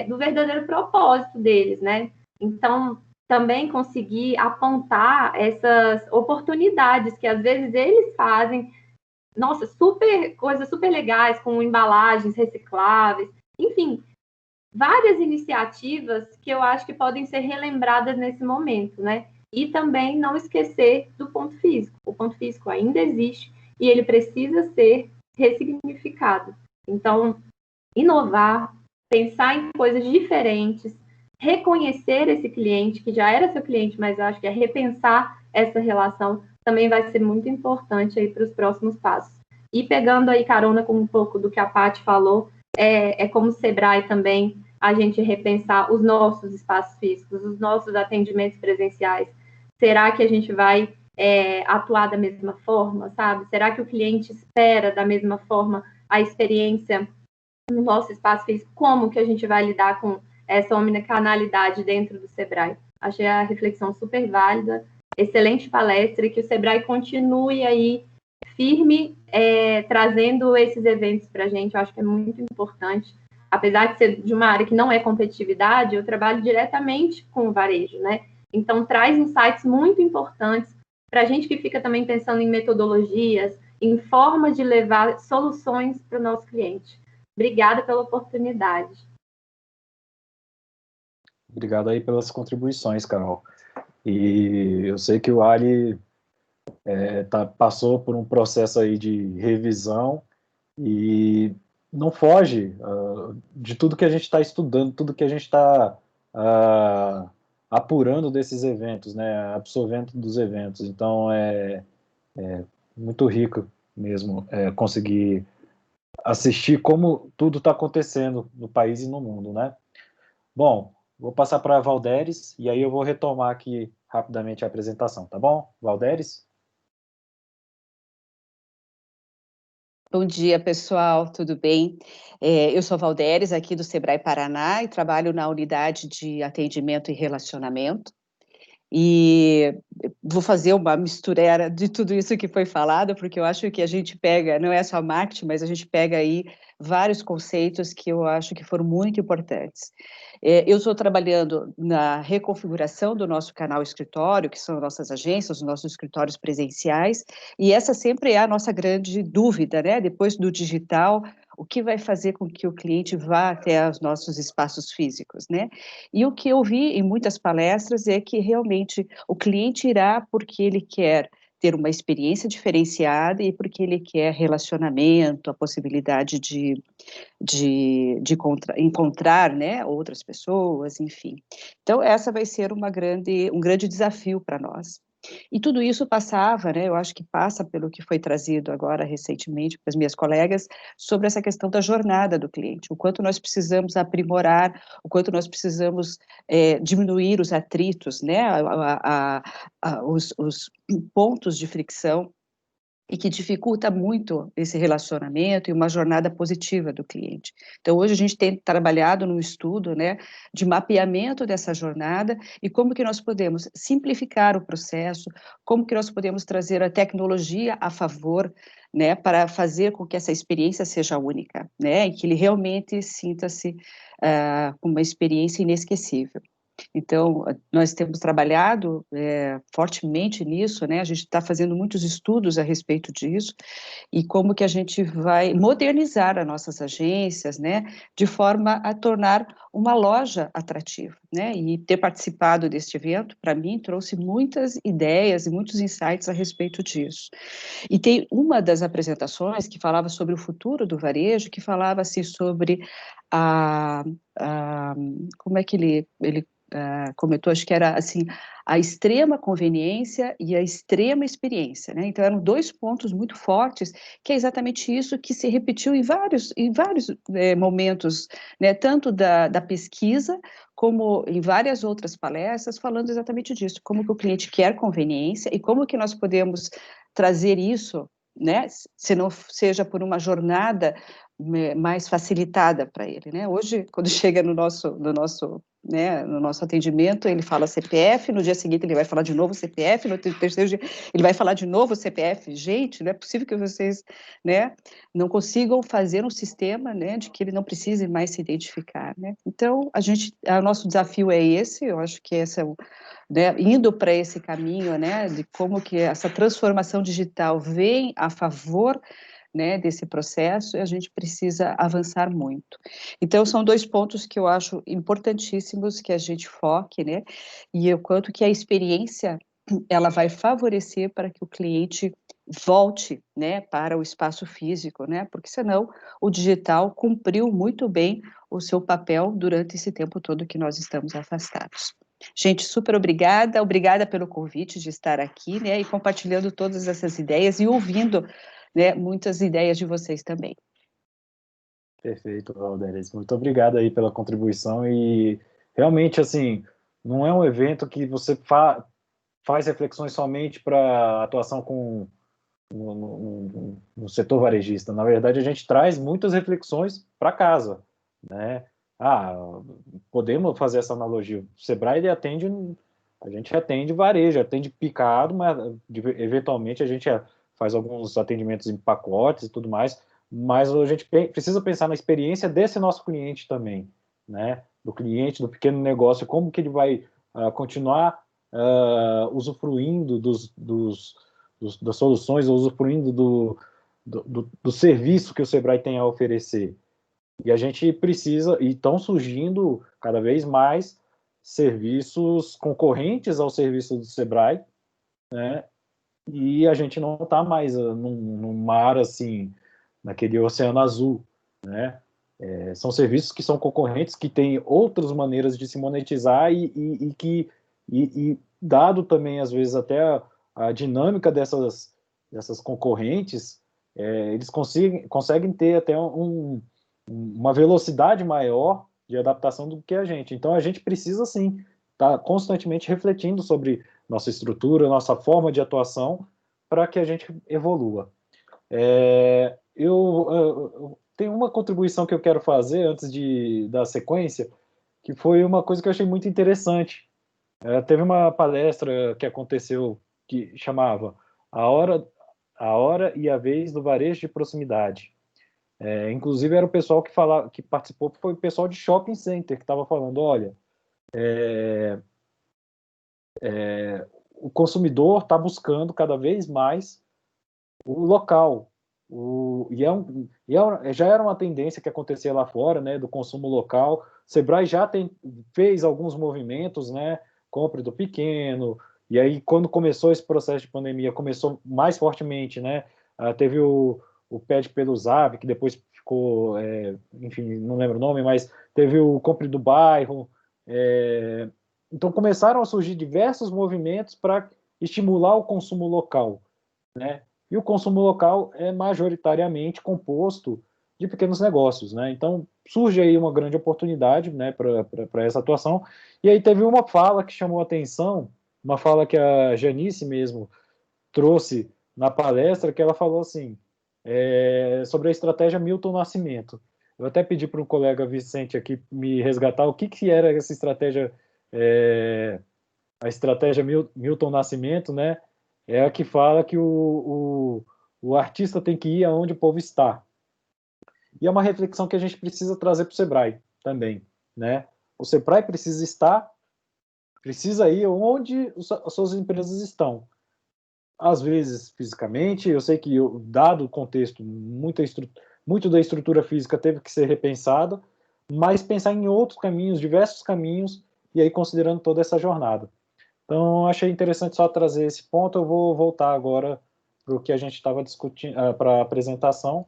do verdadeiro propósito deles, né? Então, também conseguir apontar essas oportunidades que às vezes eles fazem, nossa, coisas super legais, com embalagens recicláveis, enfim, várias iniciativas que eu acho que podem ser relembradas nesse momento, né? E também não esquecer do ponto físico. O ponto físico ainda existe e ele precisa ser ressignificado. Então, inovar, pensar em coisas diferentes, reconhecer esse cliente, que já era seu cliente, mas eu acho que repensar essa relação também vai ser muito importante aí para os próximos passos. E pegando aí carona com um pouco do que a Paty falou, como o Sebrae também, a gente repensar os nossos espaços físicos, os nossos atendimentos presenciais. Será que a gente vai atuar da mesma forma, sabe? Será que o cliente espera da mesma forma a experiência no nosso espaço físico? Como que a gente vai lidar com essa omnicanalidade dentro do Sebrae? Achei a reflexão super válida, excelente palestra, e que o Sebrae continue aí firme, trazendo esses eventos para a gente. Eu acho que é muito importante. Apesar de ser de uma área que não é competitividade, eu trabalho diretamente com o varejo, né? Então, traz insights muito importantes para a gente que fica também pensando em metodologias, em formas de levar soluções para o nosso cliente. Obrigada pela oportunidade. Obrigado aí pelas contribuições, Carol. E eu sei que o Ali passou por um processo aí de revisão e não foge de tudo que a gente está estudando, tudo que a gente está apurando desses eventos, né, absorvendo dos eventos. Então, é muito rico mesmo conseguir assistir como tudo está acontecendo no país e no mundo, né? Bom, vou passar para a Valderes e aí eu vou retomar aqui rapidamente a apresentação, tá bom? Valderes? Bom dia, pessoal, tudo bem? Eu sou Valderes, aqui do Sebrae Paraná, e trabalho na unidade de atendimento e relacionamento. E vou fazer uma misturera de tudo isso que foi falado, porque eu acho que a gente pega, não é só marketing, mas a gente pega aí vários conceitos que eu acho que foram muito importantes. Eu estou trabalhando na reconfiguração do nosso canal escritório, que são nossas agências, os nossos escritórios presenciais, e essa sempre é a nossa grande dúvida, né? Depois do digital, o que vai fazer com que o cliente vá até os nossos espaços físicos, né? E o que eu vi em muitas palestras é que realmente o cliente irá porque ele quer ter uma experiência diferenciada e porque ele quer relacionamento, a possibilidade de encontrar, né, outras pessoas, enfim. Então, essa vai ser um grande desafio para nós. E tudo isso passava, né, eu acho que passa pelo que foi trazido agora recentemente para as minhas colegas, sobre essa questão da jornada do cliente, o quanto nós precisamos aprimorar, o quanto nós precisamos diminuir os atritos, né, os pontos de fricção, e que dificulta muito esse relacionamento e uma jornada positiva do cliente. Então, hoje a gente tem trabalhado num estudo, né, de mapeamento dessa jornada e como que nós podemos simplificar o processo, como que nós podemos trazer a tecnologia a favor, né, para fazer com que essa experiência seja única, né, e que ele realmente sinta-se com uma experiência inesquecível. Então, nós temos trabalhado fortemente nisso, né? A gente está fazendo muitos estudos a respeito disso, e como que a gente vai modernizar as nossas agências, né? De forma a tornar uma loja atrativa, né? E ter participado deste evento, para mim, trouxe muitas ideias e muitos insights a respeito disso. E tem uma das apresentações que falava sobre o futuro do varejo, que falava assim sobre como é que ele comentou, acho que era assim, a extrema conveniência e a extrema experiência, né? Então eram dois pontos muito fortes, que é exatamente isso que se repetiu em vários momentos, né? Tanto da pesquisa, como em várias outras palestras, falando exatamente disso, como que o cliente quer conveniência e como que nós podemos trazer isso, né? Se não seja por uma jornada mais facilitada para ele, né? Hoje, quando chega no nosso atendimento, ele fala CPF, no dia seguinte ele vai falar de novo CPF, no terceiro dia ele vai falar de novo CPF. Gente, não é possível que vocês, né, não consigam fazer um sistema, né, de que ele não precise mais se identificar, né? Então, o nosso desafio é esse, eu acho que esse é o, né, indo para esse caminho, né, de como que essa transformação digital vem a favor, né, desse processo, e a gente precisa avançar muito. Então, são dois pontos que eu acho importantíssimos que a gente foque, né, e o quanto que a experiência, ela vai favorecer para que o cliente volte, né, para o espaço físico, né, porque senão o digital cumpriu muito bem o seu papel durante esse tempo todo que nós estamos afastados. Gente, super obrigada, obrigada pelo convite de estar aqui, né, e compartilhando todas essas ideias e ouvindo, né, muitas ideias de vocês também. Perfeito, Valderes. Muito obrigado aí pela contribuição e realmente, assim, não é um evento que você faz reflexões somente para atuação no setor varejista. Na verdade, a gente traz muitas reflexões para casa, né? Ah, podemos fazer essa analogia. O Sebrae ele atende, a gente atende varejo, atende picado, mas eventualmente a gente faz alguns atendimentos em pacotes e tudo mais, mas a gente precisa pensar na experiência desse nosso cliente também, né? Do cliente, do pequeno negócio, como que ele vai continuar usufruindo das soluções, usufruindo do serviço que o Sebrae tem a oferecer. E a gente precisa, e estão surgindo cada vez mais serviços concorrentes ao serviço do Sebrae, né? E a gente não está mais num mar assim, naquele oceano azul, né? São serviços que são concorrentes, que têm outras maneiras de se monetizar e dado também, às vezes, até a dinâmica dessas concorrentes, eles conseguem ter até uma velocidade maior de adaptação do que a gente. Então, a gente precisa, sim, estar constantemente refletindo sobre nossa estrutura, nossa forma de atuação, para que a gente evolua. Eu tenho uma contribuição que eu quero fazer antes da sequência, que foi uma coisa que eu achei muito interessante. Teve uma palestra que aconteceu que chamava a hora e a vez do varejo de proximidade. Inclusive era o pessoal que participou, foi o pessoal de shopping center que estava falando, olha, o consumidor está buscando cada vez mais o local. Já era uma tendência que acontecia lá fora, né, do consumo local. O Sebrae já fez alguns movimentos, né, compra do pequeno, e aí quando começou esse processo de pandemia, começou mais fortemente, né, teve o Pede pelo Zap, que depois ficou, enfim, não lembro o nome, mas teve o Compre do Bairro, então começaram a surgir diversos movimentos para estimular o consumo local, né? E o consumo local é majoritariamente composto de pequenos negócios, né? Então surge aí uma grande oportunidade, né, para essa atuação. E aí teve uma fala que chamou a atenção, uma fala que a Janice mesmo trouxe na palestra, que ela falou assim, sobre a estratégia Milton Nascimento. Eu até pedi para um colega Vicente aqui me resgatar o que era essa estratégia, a estratégia Milton Nascimento, né? É a que fala que o artista tem que ir aonde o povo está. E é uma reflexão que a gente precisa trazer para o Sebrae também, né? O Sebrae precisa ir onde as suas empresas estão. Às vezes, fisicamente, eu sei que, dado o contexto, muito da estrutura física teve que ser repensada, mas pensar em outros caminhos, diversos caminhos, e aí considerando toda essa jornada. Então, achei interessante só trazer esse ponto. Eu vou voltar agora para o que a gente estava discutindo, para a apresentação,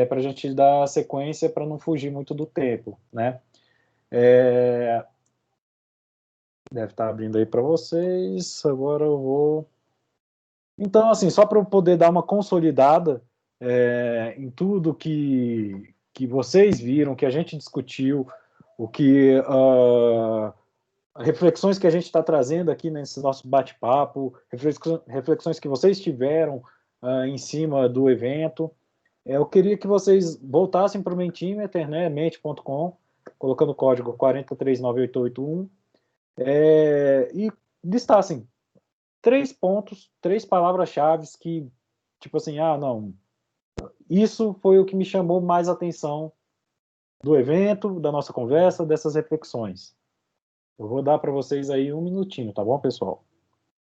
para a gente dar sequência para não fugir muito do tempo, né? Deve estar abrindo aí para vocês. Agora eu vou. Então, assim, só para eu poder dar uma consolidada em tudo que vocês viram, que a gente discutiu, o que reflexões que a gente está trazendo aqui nesse nosso bate-papo, reflexões que vocês tiveram em cima do evento. Eu queria que vocês voltassem para o Mentimeter, né, mente.com, colocando o código 4398881, e listassem 3 pontos, 3 palavras-chave que, tipo assim, não, isso foi o que me chamou mais atenção do evento, da nossa conversa, dessas reflexões. Eu vou dar para vocês aí 1 minutinho, tá bom, pessoal?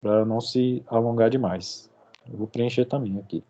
Para não se alongar demais. Eu vou preencher também aqui.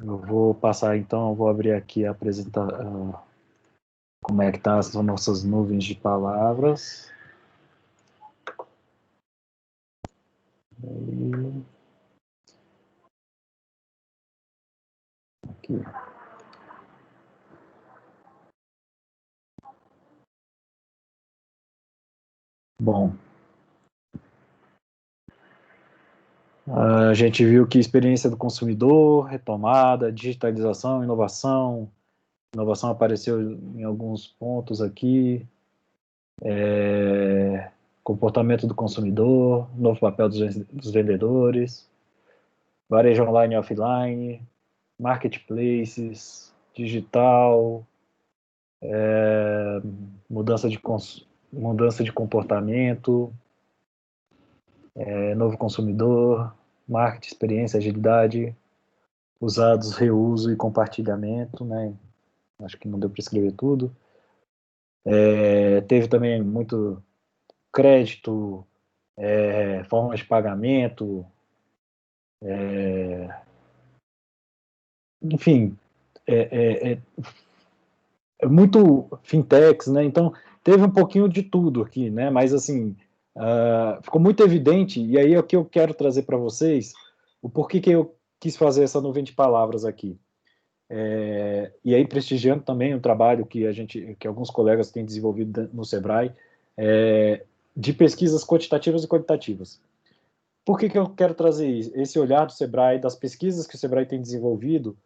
Eu vou passar, então, eu vou abrir aqui a apresentar como é que tá as nossas nuvens de palavras. Aqui. Bom, a gente viu que experiência do consumidor, retomada, digitalização, inovação. Inovação apareceu em alguns pontos aqui. Comportamento do consumidor, novo papel dos vendedores, varejo online e offline, marketplaces, digital, mudança de comportamento, novo consumidor, marketing, experiência, agilidade, usados, reuso e compartilhamento, né? Acho que não deu para escrever tudo. Teve também muito crédito, formas de pagamento, enfim, muito fintechs, né? Então teve um pouquinho de tudo aqui, né? Mas assim, ficou muito evidente, e aí é o que eu quero trazer para vocês, o porquê que eu quis fazer essa nuvem de palavras aqui. E aí prestigiando também o trabalho que alguns colegas têm desenvolvido no Sebrae, de pesquisas quantitativas e qualitativas. Por que eu quero trazer esse olhar do Sebrae, das pesquisas que o Sebrae tem desenvolvido,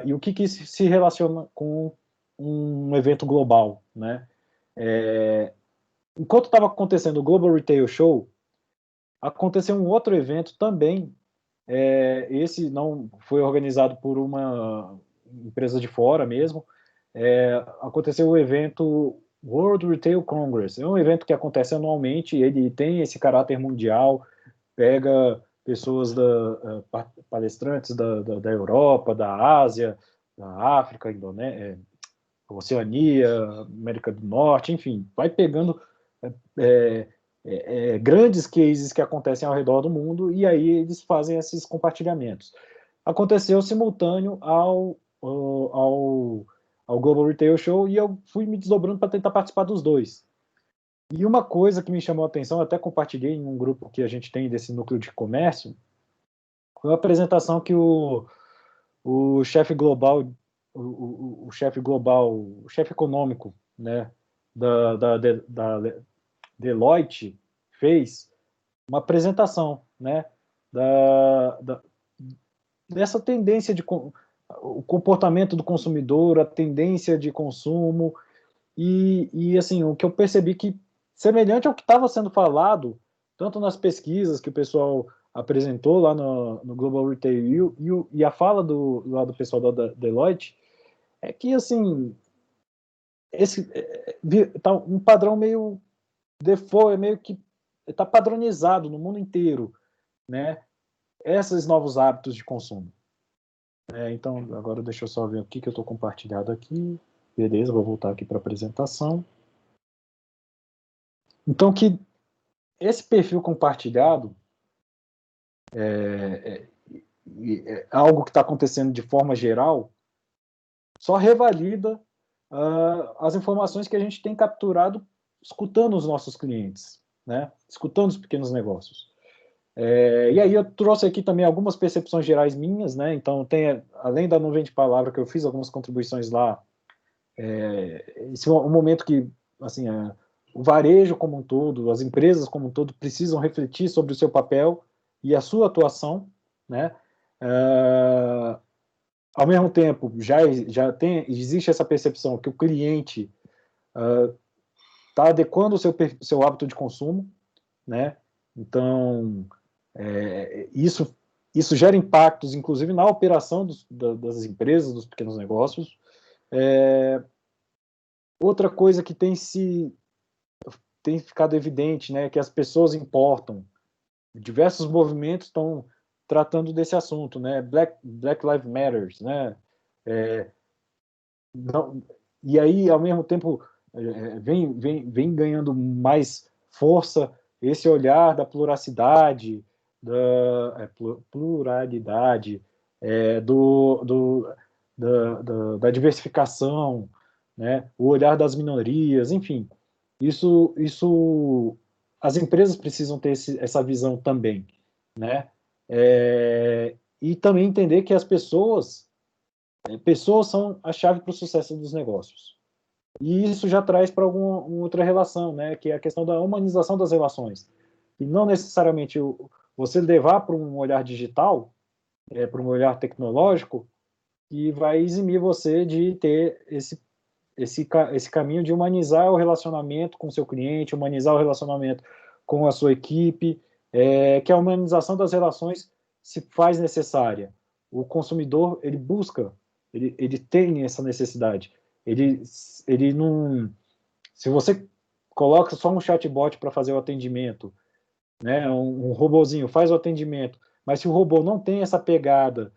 e o que isso se relaciona com um evento global, né? Enquanto estava acontecendo o Global Retail Show, aconteceu um outro evento também. Esse não foi organizado por uma empresa de fora mesmo. Aconteceu o evento World Retail Congress. É um evento que acontece anualmente, ele tem esse caráter mundial, pega pessoas palestrantes da Europa, da Ásia, da África, Oceania, América do Norte, enfim, vai pegando grandes cases que acontecem ao redor do mundo e aí eles fazem esses compartilhamentos. Aconteceu simultâneo ao Global Retail Show e eu fui me desdobrando para tentar participar dos dois. E uma coisa que me chamou a atenção, até compartilhei em um grupo que a gente tem desse núcleo de comércio, foi a apresentação que o chefe global, o chefe econômico, né, da Deloitte fez uma apresentação, né, dessa tendência o comportamento do consumidor, a tendência de consumo e assim, o que eu percebi que semelhante ao que estava sendo falado, tanto nas pesquisas que o pessoal apresentou lá no Global Retail e a fala lá do pessoal da Deloitte, é que, assim, tá um padrão meio default, meio que está padronizado no mundo inteiro, né? Esses novos hábitos de consumo. Então, agora deixa eu só ver o que eu estou compartilhado aqui. Beleza, vou voltar aqui para a apresentação. Então, que esse perfil compartilhado é algo que está acontecendo de forma geral, só revalida as informações que a gente tem capturado escutando os nossos clientes, né? Escutando os pequenos negócios. E aí eu trouxe aqui também algumas percepções gerais minhas, né? Então, além da nuvem de palavra que eu fiz algumas contribuições lá, esse é um momento que, assim, o varejo como um todo, as empresas como um todo precisam refletir sobre o seu papel e a sua atuação, né? Ao mesmo tempo, existe essa percepção que o cliente está adequando o seu hábito de consumo, né? Então, isso gera impactos, inclusive, na operação das empresas, dos pequenos negócios. Outra coisa que tem ficado evidente, né, que as pessoas importam. Diversos movimentos estão tratando desse assunto, né? Black Lives Matter, né? E aí, ao mesmo tempo, vem ganhando mais força esse olhar da pluralidade, da diversificação, né, o olhar das minorias, enfim, isso as empresas precisam ter essa visão também, né, e também entender que as pessoas são a chave para o sucesso dos negócios. E isso já traz para alguma outra relação, né, que é a questão da humanização das relações. E não necessariamente você levar para um olhar digital, para um olhar tecnológico, que vai eximir você de ter esse caminho de humanizar o relacionamento com o seu cliente, humanizar o relacionamento com a sua equipe, que a humanização das relações se faz necessária. O consumidor, ele busca, ele tem essa necessidade. Ele não... Se você coloca só um chatbot para fazer o atendimento, né, um robozinho faz o atendimento, mas se o robô não tem essa pegada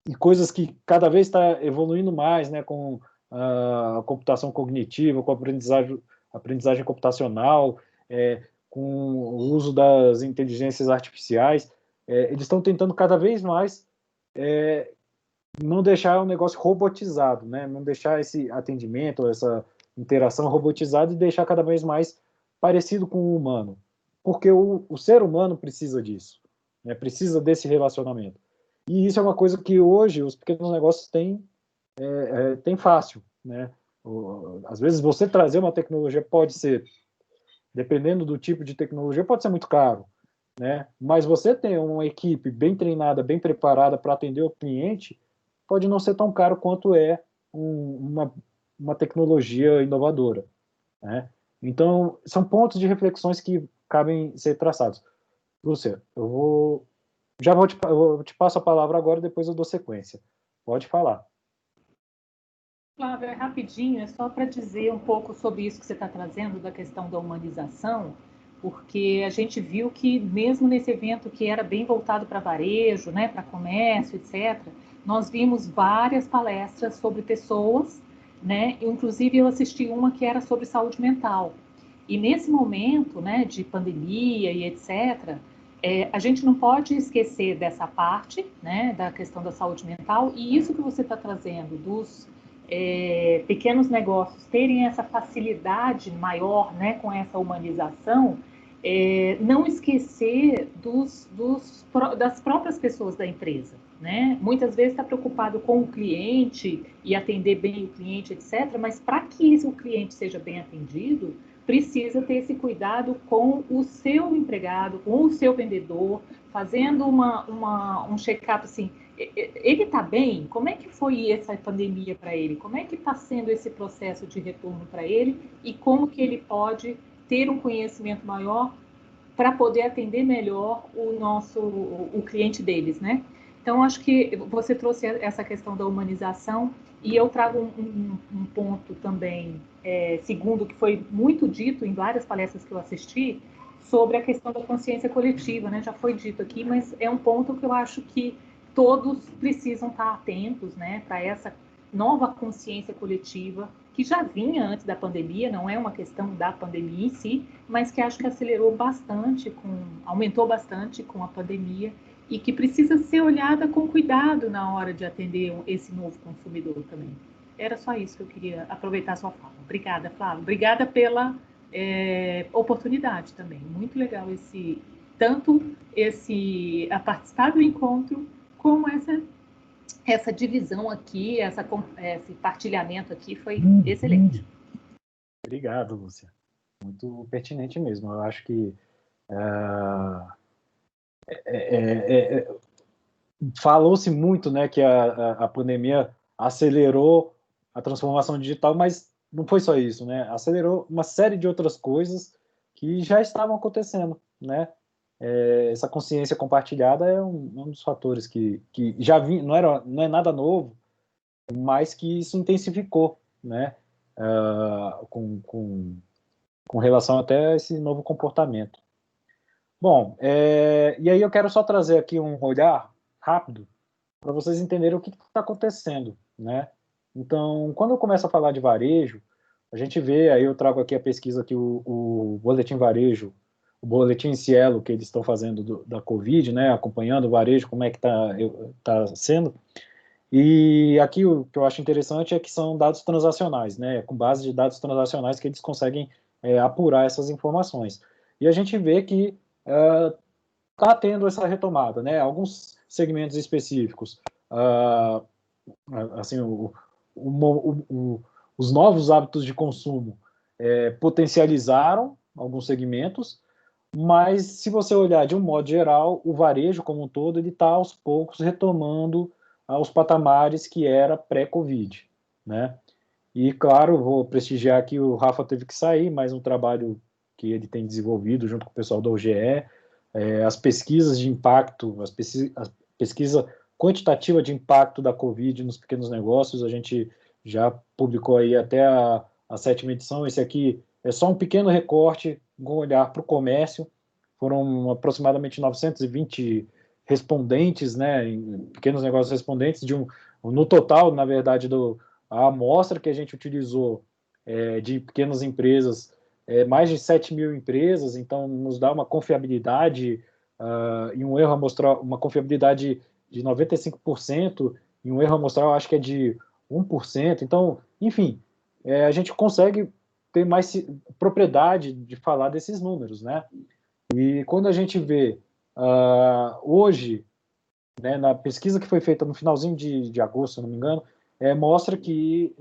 e coisas que cada vez está evoluindo mais, né, com a computação cognitiva, com a aprendizagem computacional, com o uso das inteligências artificiais, eles estão tentando cada vez mais não deixar o negócio robotizado, né, não deixar esse atendimento, essa interação robotizada e deixar cada vez mais parecido com o humano, porque o ser humano precisa disso, né, precisa desse relacionamento. E isso é uma coisa que hoje os pequenos negócios têm fácil, né? Às vezes você trazer uma tecnologia pode ser, dependendo do tipo de tecnologia, pode ser muito caro, né? Mas você ter uma equipe bem treinada, bem preparada para atender o cliente, pode não ser tão caro quanto uma tecnologia inovadora, né? Então, são pontos de reflexões que cabem ser traçados. Lúcia, eu te passo a palavra agora, depois eu dou sequência. Pode falar. Flávio, rapidinho, é só para dizer um pouco sobre isso que você está trazendo, da questão da humanização, porque a gente viu que mesmo nesse evento que era bem voltado para varejo, né, para comércio, etc., nós vimos várias palestras sobre pessoas, né, inclusive eu assisti uma que era sobre saúde mental. E nesse momento, né, de pandemia e etc., a gente não pode esquecer dessa parte, né, da questão da saúde mental, e isso que você está trazendo dos pequenos negócios terem essa facilidade maior, né, com essa humanização, não esquecer das próprias pessoas da empresa, né? Muitas vezes está preocupado com o cliente e atender bem o cliente, etc., mas para que o cliente seja bem atendido, precisa ter esse cuidado com o seu empregado, com o seu vendedor, fazendo um check-up assim, ele está bem? Como é que foi essa pandemia para ele? Como é que está sendo esse processo de retorno para ele? E como que ele pode ter um conhecimento maior para poder atender melhor o cliente deles, né? Então, acho que você trouxe essa questão da humanização e eu trago um ponto também, segundo, que foi muito dito em várias palestras que eu assisti, sobre a questão da consciência coletiva, né? Já foi dito aqui, mas é um ponto que eu acho que todos precisam estar atentos, né, para essa nova consciência coletiva que já vinha antes da pandemia, não é uma questão da pandemia em si, mas que acho que acelerou bastante, aumentou bastante com a pandemia e que precisa ser olhada com cuidado na hora de atender esse novo consumidor também. Era só isso que eu queria aproveitar a sua fala. Obrigada, Flávia. Obrigada pela oportunidade também. Muito legal a participar do encontro, como essa divisão aqui, esse partilhamento aqui foi excelente. Obrigado, Lúcia. Muito pertinente mesmo. Eu acho que falou-se muito, né, que a pandemia acelerou a transformação digital, mas não foi só isso, né? Acelerou uma série de outras coisas que já estavam acontecendo, né? Essa consciência compartilhada é um dos fatores que já vinha, não é nada novo, mas que isso intensificou, né? Com relação até a esse novo comportamento. Bom, e aí eu quero só trazer aqui um olhar rápido para vocês entenderem o que está acontecendo, né? Então, quando eu começo a falar de varejo, a gente vê, aí eu trago aqui a pesquisa que o Boletim Varejo o boletim Cielo que eles estão fazendo da Covid, né, acompanhando o varejo, como é que tá sendo. E aqui o que eu acho interessante é que são dados transacionais, né, com base de dados transacionais que eles conseguem apurar essas informações. E a gente vê que está tendo essa retomada, né, alguns segmentos específicos, assim, os novos hábitos de consumo potencializaram alguns segmentos, mas se você olhar de um modo geral, o varejo como um todo, ele está aos poucos retomando aos patamares que era pré-Covid, né? E claro, vou prestigiar que o Rafa teve que sair, mas um trabalho que ele tem desenvolvido junto com o pessoal da OGE, as pesquisas de impacto, a pesquisa quantitativa de impacto da Covid nos pequenos negócios, a gente já publicou aí até a 7ª edição. Esse aqui é só um pequeno recorte, com olhar para o comércio. Foram aproximadamente 920 respondentes, né, em pequenos negócios respondentes, no total, na verdade, a amostra que a gente utilizou de pequenas empresas, mais de 7 mil empresas, então nos dá uma confiabilidade e um erro amostral, uma confiabilidade de 95%, e um erro amostral acho que é de 1%. Então, enfim, a gente consegue ter mais propriedade de falar desses números, né? E quando a gente vê hoje, né, na pesquisa que foi feita no finalzinho de agosto, se não me engano, mostra que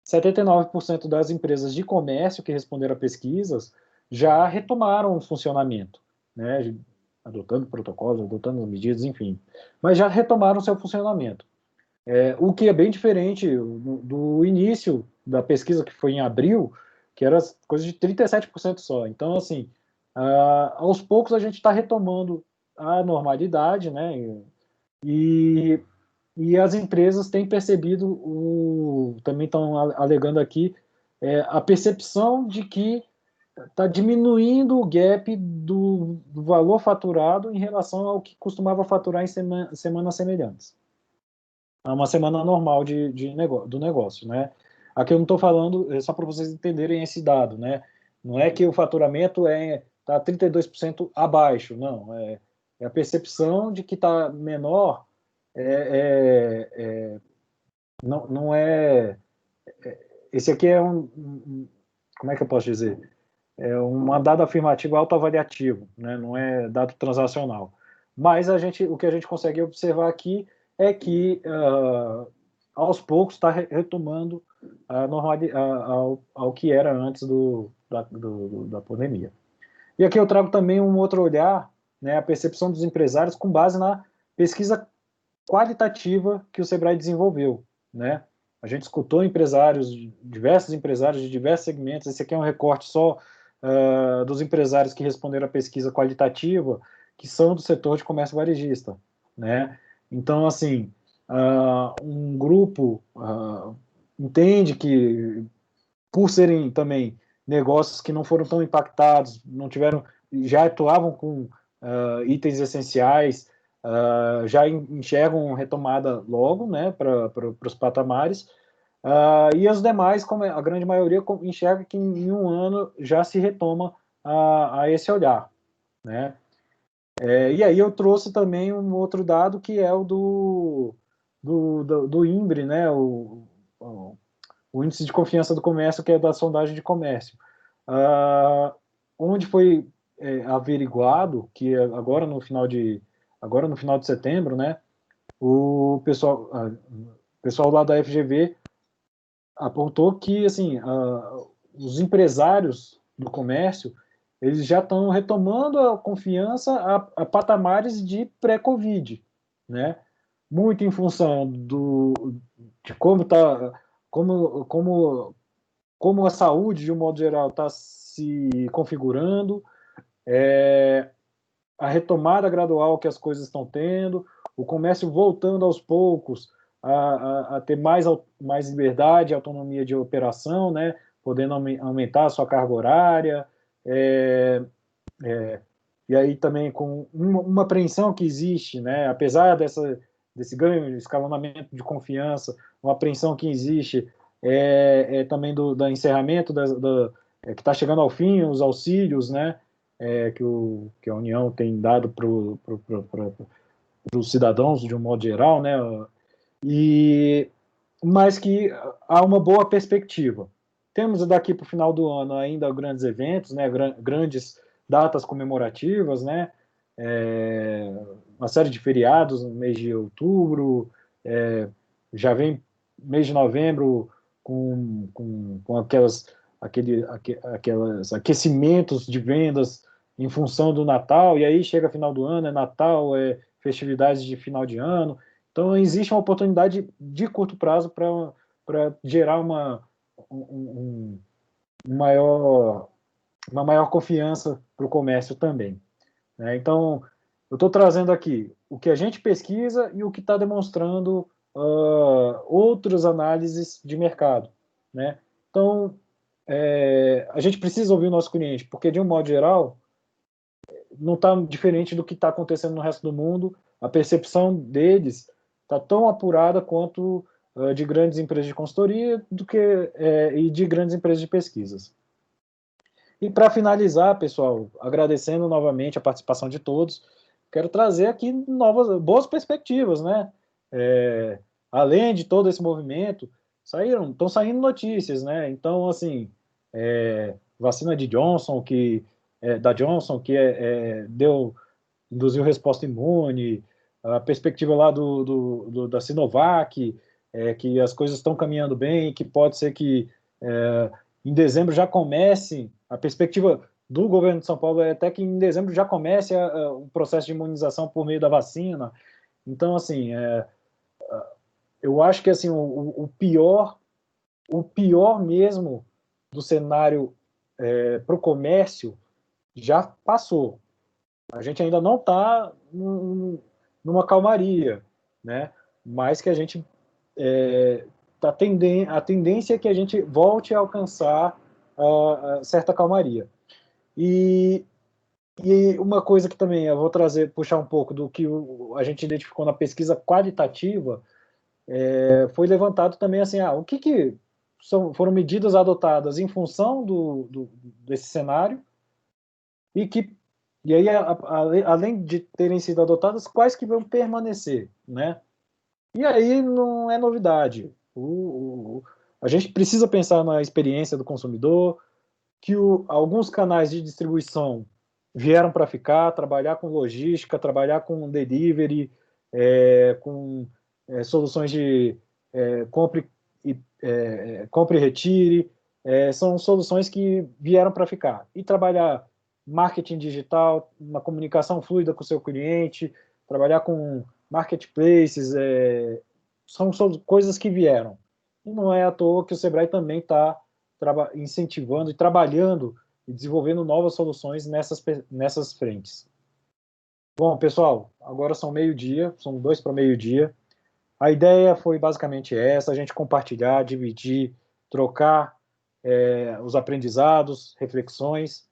79% das empresas de comércio que responderam a pesquisas já retomaram o funcionamento, né, adotando protocolos, adotando medidas, enfim, mas já retomaram seu funcionamento. O que é bem diferente do início da pesquisa, que foi em abril, que era coisa de 37% só. Então, assim, aos poucos a gente está retomando a normalidade, né? E as empresas têm percebido, também estão alegando aqui, a percepção de que está diminuindo o gap do valor faturado em relação ao que costumava faturar em semanas semelhantes. É uma semana normal do negócio, né? Aqui eu não estou falando, só para vocês entenderem esse dado, né? Não é que o faturamento está 32% abaixo, não. É a percepção de que está menor, não é... Esse aqui é como é que eu posso dizer? É um dado afirmativo autoavaliativo, né? Não é dado transacional. Mas o que a gente consegue observar aqui é que, aos poucos, está retomando ao que era antes da pandemia. E aqui eu trago também um outro olhar, né, a percepção dos empresários com base na pesquisa qualitativa que o Sebrae desenvolveu, né? A gente escutou diversos empresários de diversos segmentos. Esse aqui é um recorte só dos empresários que responderam à pesquisa qualitativa, que são do setor de comércio varejista, né? Então, assim, um grupo entende que, por serem também negócios que não foram tão impactados, já atuavam com itens essenciais, já enxergam retomada logo, né, para os patamares, e as demais, como a grande maioria, enxerga que em um ano já se retoma a esse olhar, né? E aí eu trouxe também um outro dado, que é o do INBRE, né, o Índice de Confiança do Comércio, que é da sondagem de comércio, onde foi averiguado que agora no final de setembro, né, o pessoal lá da FGV apontou que, assim, os empresários do comércio, eles já estão retomando a confiança a patamares de pré-Covid, né? Muito em função de como a saúde, de um modo geral, está se configurando, a retomada gradual que as coisas estão tendo, o comércio voltando aos poucos a ter mais liberdade, autonomia de operação, né, podendo aumentar a sua carga horária, e aí também com uma apreensão que existe, né, apesar desse ganho, escalonamento de confiança, uma apreensão que existe também do encerramento que está chegando ao fim, os auxílios, né, que a União tem dado para os cidadãos de um modo geral, né, mas que há uma boa perspectiva. Temos daqui para o final do ano ainda grandes eventos, né, grandes datas comemorativas, né, uma série de feriados no mês de outubro, já vem mês de novembro com aqueles aquecimentos de vendas em função do Natal, e aí chega final do ano, é Natal, festividades de final de ano. Então, existe uma oportunidade de curto prazo para gerar uma maior confiança para o comércio também, né? Então, eu estou trazendo aqui o que a gente pesquisa e o que está demonstrando outras análises de mercado, né? Então, a gente precisa ouvir o nosso cliente, porque, de um modo geral, não está diferente do que está acontecendo no resto do mundo. A percepção deles está tão apurada quanto de grandes empresas de consultoria e de grandes empresas de pesquisas. E para finalizar, pessoal, agradecendo novamente a participação de todos, quero trazer aqui boas perspectivas, né? Além de todo esse movimento, estão saindo notícias, né? Então, assim, vacina de Johnson, da Johnson, que induziu resposta imune, a perspectiva lá da Sinovac, que as coisas estão caminhando bem, que pode ser que em dezembro já comece, a perspectiva do governo de São Paulo é até que em dezembro já comece o processo de imunização por meio da vacina. Então, assim, eu acho que assim, o pior mesmo do cenário para o comércio já passou. A gente ainda não está numa calmaria, né? Mas que a gente a tendência é que a gente volte a alcançar certa calmaria. E uma coisa que também eu vou puxar um pouco do que a gente identificou na pesquisa qualitativa, foi levantado também assim, o que foram medidas adotadas em função desse cenário e aí, além de terem sido adotadas, quais que vão permanecer, né? E aí não é novidade. A gente precisa pensar na experiência do consumidor, que alguns canais de distribuição vieram para ficar, trabalhar com logística, trabalhar com delivery, com soluções de compre e retire, são soluções que vieram para ficar. E trabalhar marketing digital, uma comunicação fluida com o seu cliente, trabalhar com marketplaces, são coisas que vieram. E não é à toa que o Sebrae também está incentivando e trabalhando e desenvolvendo novas soluções nessas frentes. Bom, pessoal, agora são 12:00, são 2 para 12:00. A ideia foi basicamente essa, a gente compartilhar, dividir, trocar os aprendizados, reflexões,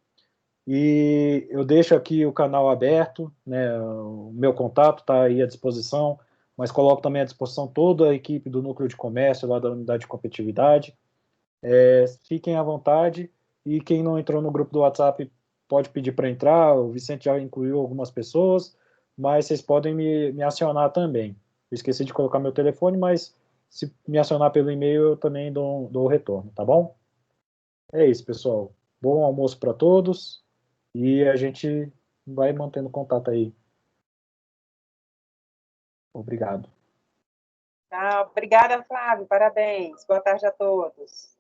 e eu deixo aqui o canal aberto, né, o meu contato está aí à disposição, mas coloco também à disposição toda a equipe do Núcleo de Comércio, lá da Unidade de Competitividade. Fiquem à vontade, e quem não entrou no grupo do WhatsApp pode pedir para entrar, o Vicente já incluiu algumas pessoas, mas vocês podem me acionar também. Eu esqueci de colocar meu telefone, mas se me acionar pelo e-mail, eu também dou o retorno, tá bom? É isso, pessoal. Bom almoço para todos, e a gente vai mantendo contato aí. Obrigado. Obrigada, Flávio. Parabéns. Boa tarde a todos.